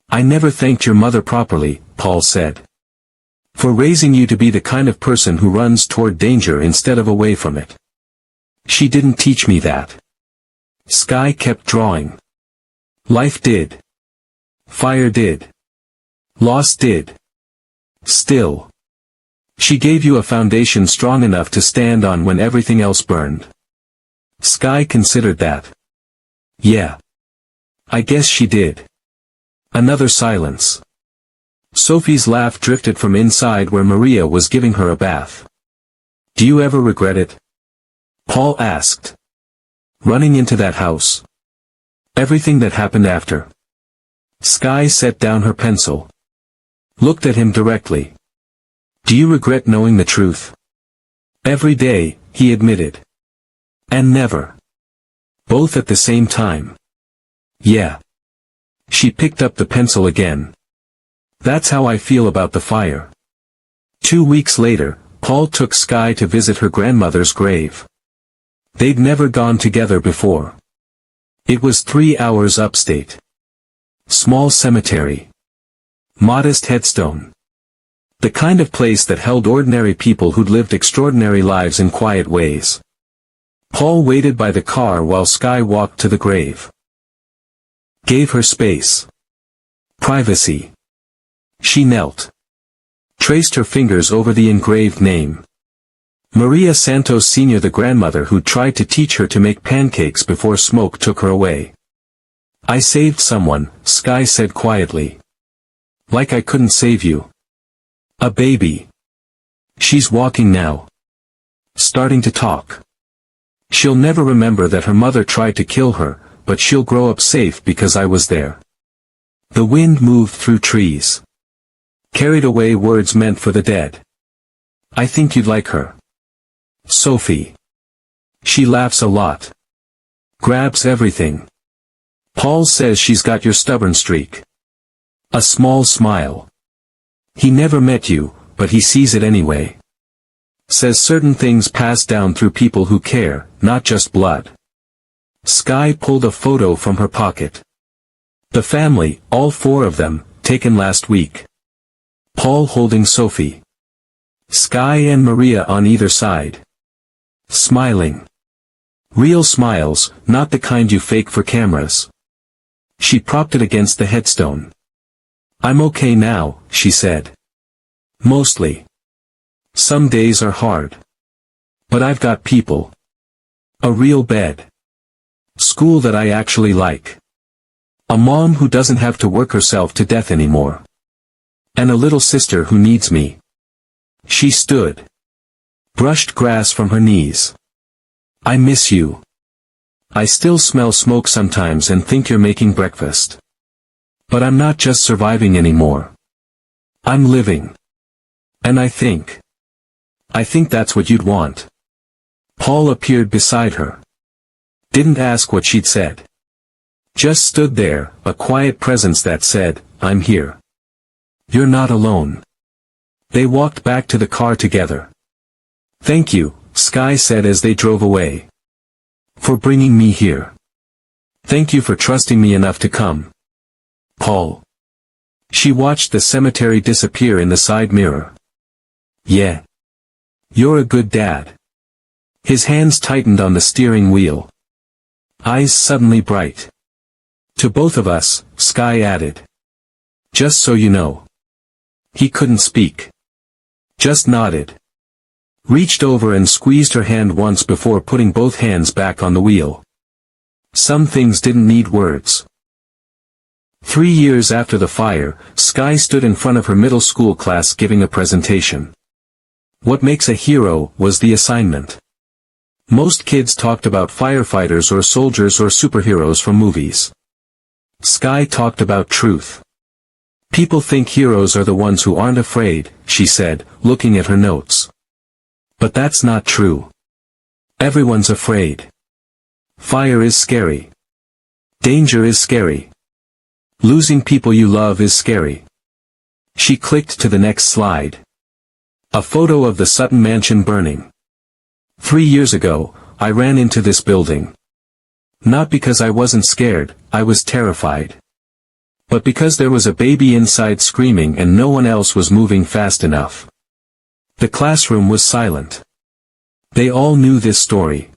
"I never thanked your mother properly," Paul said. "For raising you to be the kind of person who runs toward danger instead of away from it. She didn't teach me that." Sky kept drawing. "Life did. Fire did. Loss did. Still. She gave you a foundation strong enough to stand on when everything else burned." Sky considered that. "Yeah. I guess she did." Another silence. Sophie's laugh drifted from inside where Maria was giving her a bath. "Do you ever regret it?" Paul asked. "Running into that house? Everything that happened after?" Sky set down her pencil. Looked at him directly. "Do you regret knowing the truth?" "Every day," he admitted. "And never." "Both at the same time?" "Yeah." She picked up the pencil again. "That's how I feel about the fire." 2 weeks later, Paul took Sky to visit her grandmother's grave. They'd never gone together before. It was 3 hours upstate. Small cemetery. Modest headstone. The kind of place that held ordinary people who'd lived extraordinary lives in quiet ways. Paul waited by the car while Sky walked to the grave. Gave her space. Privacy. She knelt. Traced her fingers over the engraved name. Maria Santos Sr., the grandmother who tried to teach her to make pancakes before smoke took her away. "I saved someone," Sky said quietly. "Like I couldn't save you. A baby. She's walking now. Starting to talk. She'll never remember that her mother tried to kill her, but she'll grow up safe because I was there." The wind moved through trees. Carried away words meant for the dead. "I think you'd like her. Sophie. She laughs a lot. Grabs everything. Paul says she's got your stubborn streak." A small smile. "He never met you, but he sees it anyway. Says certain things pass down through people who care, not just blood." Sky pulled a photo from her pocket. The family, all 4 of them, taken last week. Paul holding Sophie. Sky and Maria on either side. Smiling. Real smiles, not the kind you fake for cameras. She propped it against the headstone. "I'm okay now," she said. "Mostly. Some days are hard. But I've got people. A real bed. School that I actually like. A mom who doesn't have to work herself to death anymore. And a little sister who needs me." She stood. Brushed grass from her knees. "I miss you. I still smell smoke sometimes and think you're making breakfast. But I'm not just surviving anymore. I'm living. And I think that's what you'd want." Paul appeared beside her. Didn't ask what she'd said. Just stood there, a quiet presence that said, "I'm here. You're not alone." They walked back to the car together. "Thank you," Sky said as they drove away. "For bringing me here. Thank you for trusting me enough to come, Paul." She watched the cemetery disappear in the side mirror. "Yeah. You're a good dad." His hands tightened on the steering wheel. Eyes suddenly bright. "To both of us," Sky added. "Just so you know." He couldn't speak. Just nodded. Reached over and squeezed her hand once before putting both hands back on the wheel. Some things didn't need words. 3 years after the fire, Sky stood in front of her middle school class giving a presentation. What makes a hero was the assignment. Most kids talked about firefighters or soldiers or superheroes from movies. Sky talked about truth. "People think heroes are the ones who aren't afraid," she said, looking at her notes. "But that's not true. Everyone's afraid. Fire is scary. Danger is scary. Losing people you love is scary." She clicked to the next slide. A photo of the Sutton mansion burning. 3 years ago, I ran into this building. Not because I wasn't scared, I was terrified. But because there was a baby inside screaming and no one else was moving fast enough. The classroom was silent. They all knew this story.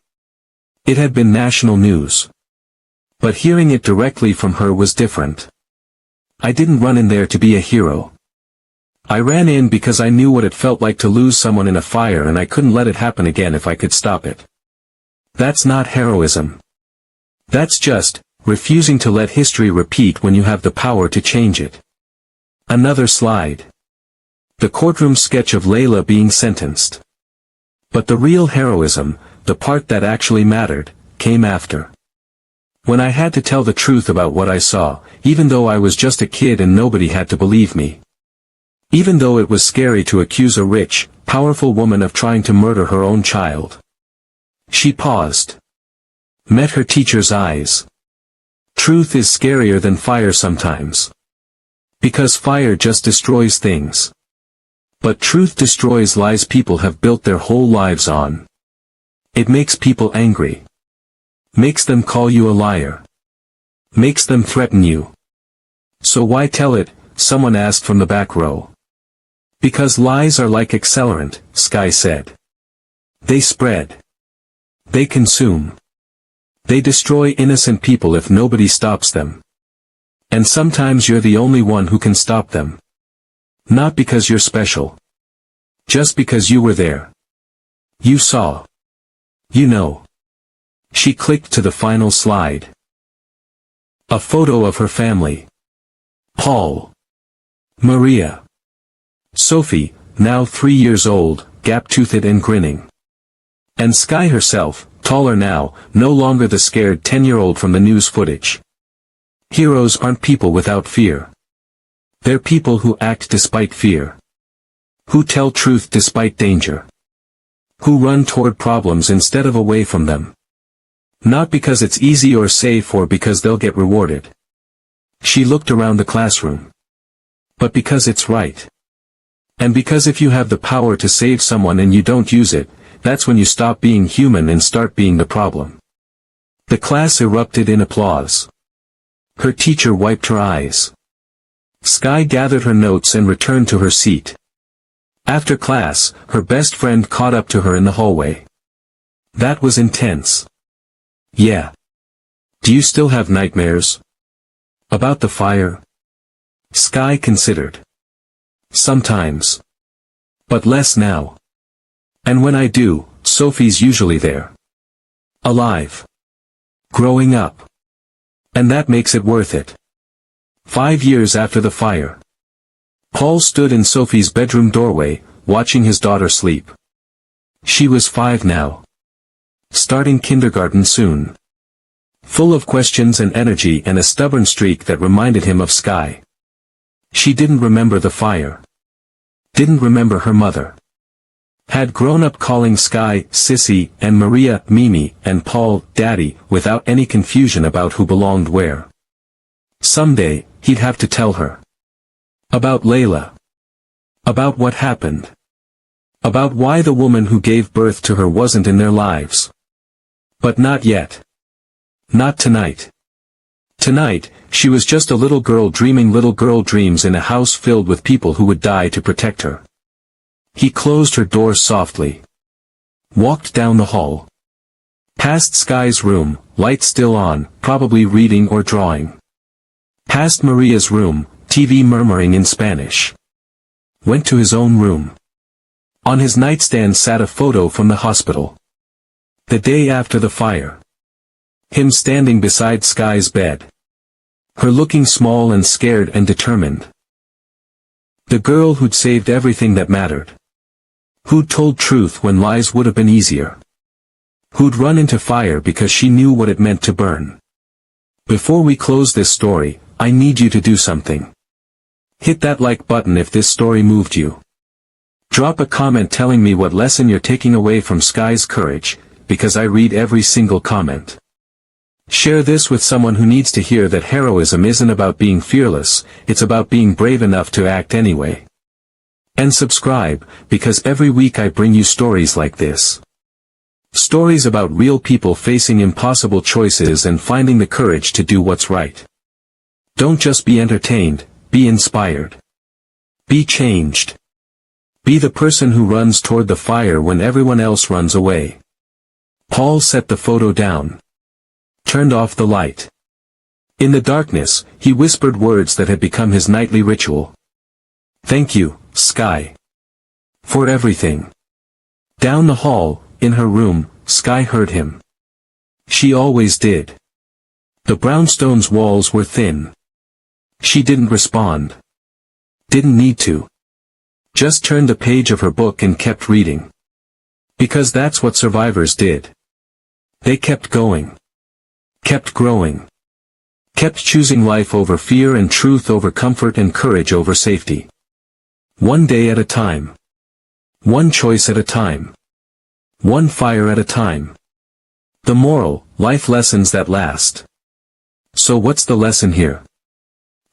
It had been national news. But hearing it directly from her was different. I didn't run in there to be a hero. I ran in because I knew what it felt like to lose someone in a fire and I couldn't let it happen again if I could stop it. That's not heroism. That's just refusing to let history repeat when you have the power to change it. Another slide. The courtroom sketch of Layla being sentenced. But the real heroism, the part that actually mattered, came after. When I had to tell the truth about what I saw, even though I was just a kid and nobody had to believe me. Even though it was scary to accuse a rich, powerful woman of trying to murder her own child. She paused. Met her teacher's eyes. Truth is scarier than fire sometimes. Because fire just destroys things. But truth destroys lies people have built their whole lives on. It makes people angry. Makes them call you a liar. Makes them threaten you. So why tell it? Someone asked from the back row. Because lies are like accelerant, Sky said. They spread. They consume. They destroy innocent people if nobody stops them. And sometimes you're the only one who can stop them. Not because you're special. Just because you were there. You saw. You know. She clicked to the final slide. A photo of her family. Paul. Maria. Sophie, now 3 years old, gap-toothed and grinning. And Sky herself, taller now, no longer the scared 10-year-old from the news footage. Heroes aren't people without fear. They're people who act despite fear. Who tell truth despite danger. Who run toward problems instead of away from them. Not because it's easy or safe or because they'll get rewarded. She looked around the classroom. But because it's right. And because if you have the power to save someone and you don't use it, that's when you stop being human and start being the problem. The class erupted in applause. Her teacher wiped her eyes. Sky gathered her notes and returned to her seat. After class, her best friend caught up to her in the hallway. That was intense. Yeah. Do you still have nightmares? About the fire? Sky considered. Sometimes. But less now. And when I do, Sophie's usually there. Alive. Growing up. And that makes it worth it. 5 years after the fire. Paul stood in Sophie's bedroom doorway, watching his daughter sleep. She was 5 now. Starting kindergarten soon. Full of questions and energy and a stubborn streak that reminded him of Sky. She didn't remember the fire. Didn't remember her mother. Had grown up calling Sky, Sissy, and Maria, Mimi, and Paul, Daddy, without any confusion about who belonged where. Someday, he'd have to tell her. About Layla. About what happened. About why the woman who gave birth to her wasn't in their lives. But not yet. Not tonight. Tonight, she was just a little girl dreaming little girl dreams in a house filled with people who would die to protect her. He closed her door softly. Walked down the hall. Past Sky's room, light still on, probably reading or drawing. Past Maria's room, TV murmuring in Spanish. Went to his own room. On his nightstand sat a photo from the hospital. The day after the fire. Him standing beside Sky's bed. Her looking small and scared and determined. The girl who'd saved everything that mattered. Who'd told truth when lies would have been easier. Who'd run into fire because she knew what it meant to burn. Before we close this story, I need you to do something. Hit that like button if this story moved you. Drop a comment telling me what lesson you're taking away from Sky's courage, because I read every single comment. Share this with someone who needs to hear that heroism isn't about being fearless, it's about being brave enough to act anyway. And subscribe, because every week I bring you stories like this. Stories about real people facing impossible choices and finding the courage to do what's right. Don't just be entertained, be inspired. Be changed. Be the person who runs toward the fire when everyone else runs away. Paul set the photo down. Turned off the light. In the darkness, he whispered words that had become his nightly ritual. Thank you, Sky. For everything. Down the hall, in her room, Sky heard him. She always did. The brownstone's walls were thin. She didn't respond. Didn't need to. Just turned the page of her book and kept reading. Because that's what survivors did. They kept going. Kept growing. Kept choosing life over fear and truth over comfort and courage over safety. One day at a time. One choice at a time. One fire at a time. The moral, life lessons that last. So what's the lesson here?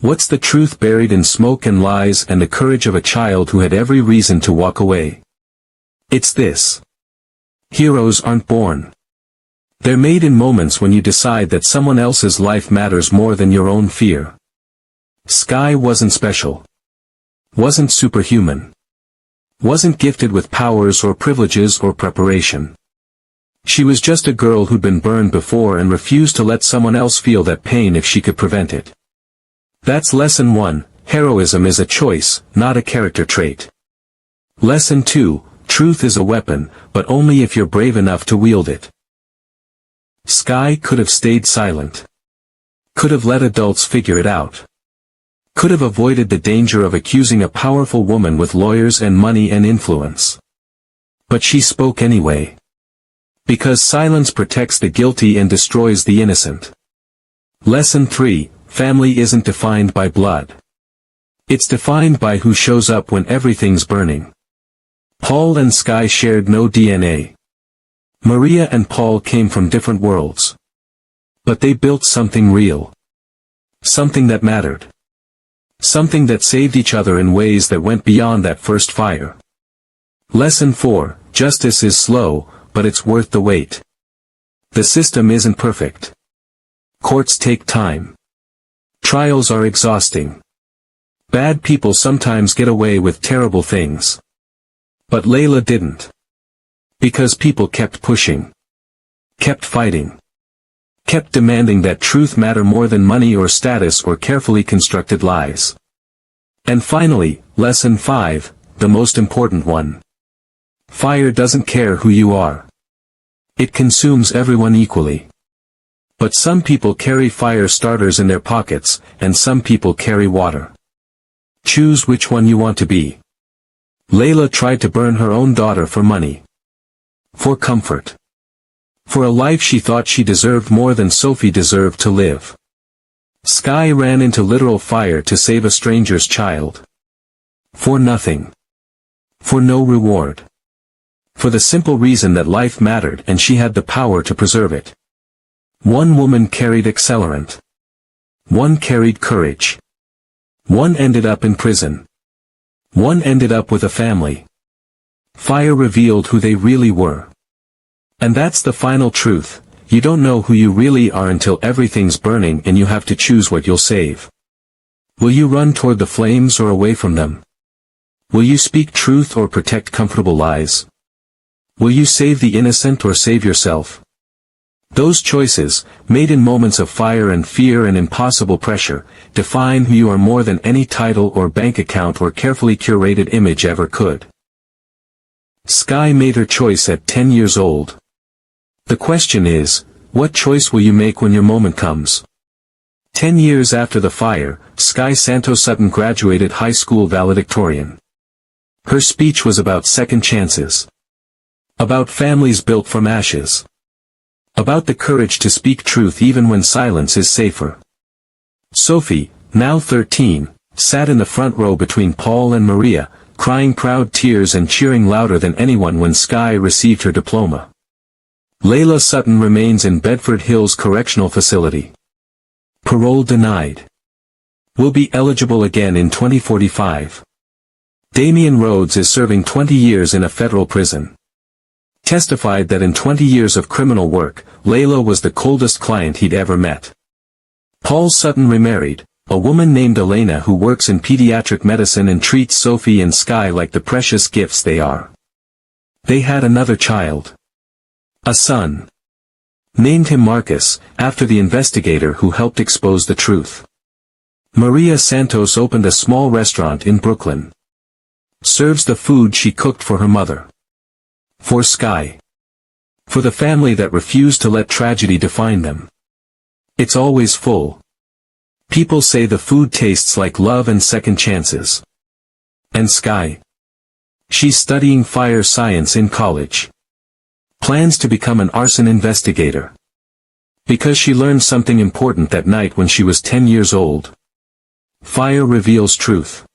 What's the truth buried in smoke and lies and the courage of a child who had every reason to walk away? It's this. Heroes aren't born. They're made in moments when you decide that someone else's life matters more than your own fear. Sky wasn't special. Wasn't superhuman. Wasn't gifted with powers or privileges or preparation. She was just a girl who'd been burned before and refused to let someone else feel that pain if she could prevent it. That's lesson 1, heroism is a choice, not a character trait. Lesson 2, truth is a weapon, but only if you're brave enough to wield it. Sky could have stayed silent. Could have let adults figure it out. Could have avoided the danger of accusing a powerful woman with lawyers and money and influence. But she spoke anyway. Because silence protects the guilty and destroys the innocent. Lesson 3, family isn't defined by blood. It's defined by who shows up when everything's burning. Paul and Sky shared no DNA. Maria and Paul came from different worlds. But they built something real. Something that mattered. Something that saved each other in ways that went beyond that first fire. Lesson 4, justice is slow, but it's worth the wait. The system isn't perfect. Courts take time. Trials are exhausting. Bad people sometimes get away with terrible things. But Layla didn't. Because people kept pushing. Kept fighting. Kept demanding that truth matter more than money or status or carefully constructed lies. And finally, lesson 5, the most important one. Fire doesn't care who you are. It consumes everyone equally. But some people carry fire starters in their pockets, and some people carry water. Choose which one you want to be. Layla tried to burn her own daughter for money. For comfort. For a life she thought she deserved more than Sophie deserved to live. Sky ran into literal fire to save a stranger's child. For nothing. For no reward. For the simple reason that life mattered and she had the power to preserve it. One woman carried accelerant. One carried courage. One ended up in prison. One ended up with a family. Fire revealed who they really were. And that's the final truth. You don't know who you really are until everything's burning and you have to choose what you'll save. Will you run toward the flames or away from them? Will you speak truth or protect comfortable lies? Will you save the innocent or save yourself? Those choices, made in moments of fire and fear and impossible pressure, define who you are more than any title or bank account or carefully curated image ever could. Sky made her choice at 10 years old. The question is, what choice will you make when your moment comes? 10 years after the fire, Sky Santos Sutton graduated high school valedictorian. Her speech was about second chances. About families built from ashes. About the courage to speak truth even when silence is safer. Sophie, now 13, sat in the front row between Paul and Maria, crying proud tears and cheering louder than anyone when Sky received her diploma. Layla Sutton remains in Bedford Hills Correctional Facility. Parole denied. Will be eligible again in 2045. Damian Rhodes is serving 20 years in a federal prison. Testified that in 20 years of criminal work, Layla was the coldest client he'd ever met. Paul Sutton remarried, a woman named Elena who works in pediatric medicine and treats Sophie and Sky like the precious gifts they are. They had another child. A son. Named him Marcus, after the investigator who helped expose the truth. Maria Santos opened a small restaurant in Brooklyn. Serves the food she cooked for her mother. For Sky. For the family that refused to let tragedy define them. It's always full. People say the food tastes like love and second chances. And Sky? She's studying fire science in college. Plans to become an arson investigator. Because she learned something important that night when she was 10 years old. Fire reveals truth.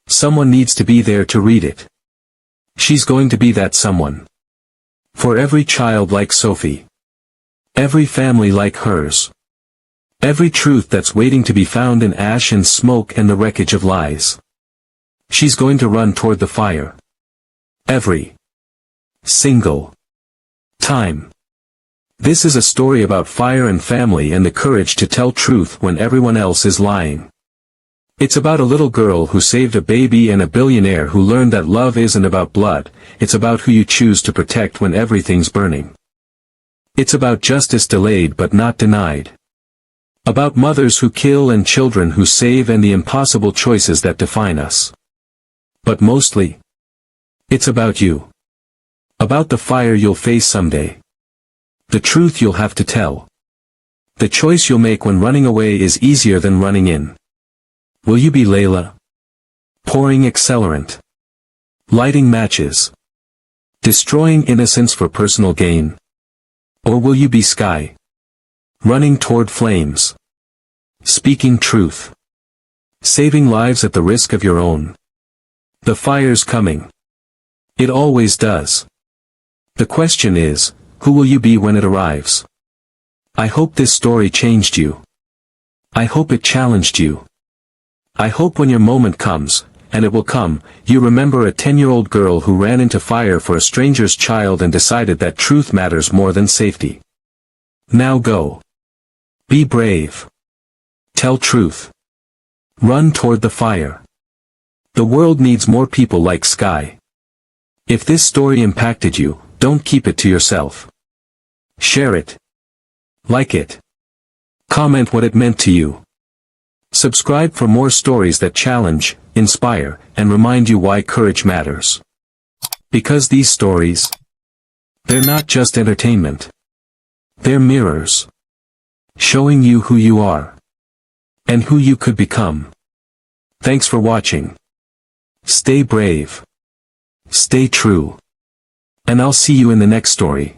Someone needs to be there to read it. She's going to be that someone. For every child like Sophie. Every family like hers. Every truth that's waiting to be found in ash and smoke and the wreckage of lies. She's going to run toward the fire. Every single time. This is a story about fire and family and the courage to tell truth when everyone else is lying. It's about a little girl who saved a baby and a billionaire who learned that love isn't about blood, it's about who you choose to protect when everything's burning. It's about justice delayed but not denied. About mothers who kill and children who save and the impossible choices that define us. But mostly, it's about you. About the fire you'll face someday. The truth you'll have to tell. The choice you'll make when running away is easier than running in. Will you be Layla? Pouring accelerant. Lighting matches. Destroying innocence for personal gain. Or will you be Sky? Running toward flames. Speaking truth. Saving lives at the risk of your own. The fire's coming. It always does. The question is, who will you be when it arrives? I hope this story changed you. I hope it challenged you. I hope when your moment comes, and it will come, you remember a 10-year-old girl who ran into fire for a stranger's child and decided that truth matters more than safety. Now go. Be brave. Tell truth. Run toward the fire. The world needs more people like Sky. If this story impacted you, don't keep it to yourself. Share it. Like it. Comment what it meant to you. Subscribe for more stories that challenge, inspire, and remind you why courage matters. Because these stories, they're not just entertainment. They're mirrors. Showing you who you are. And who you could become. Thanks for watching. Stay brave. Stay true. And I'll see you in the next story.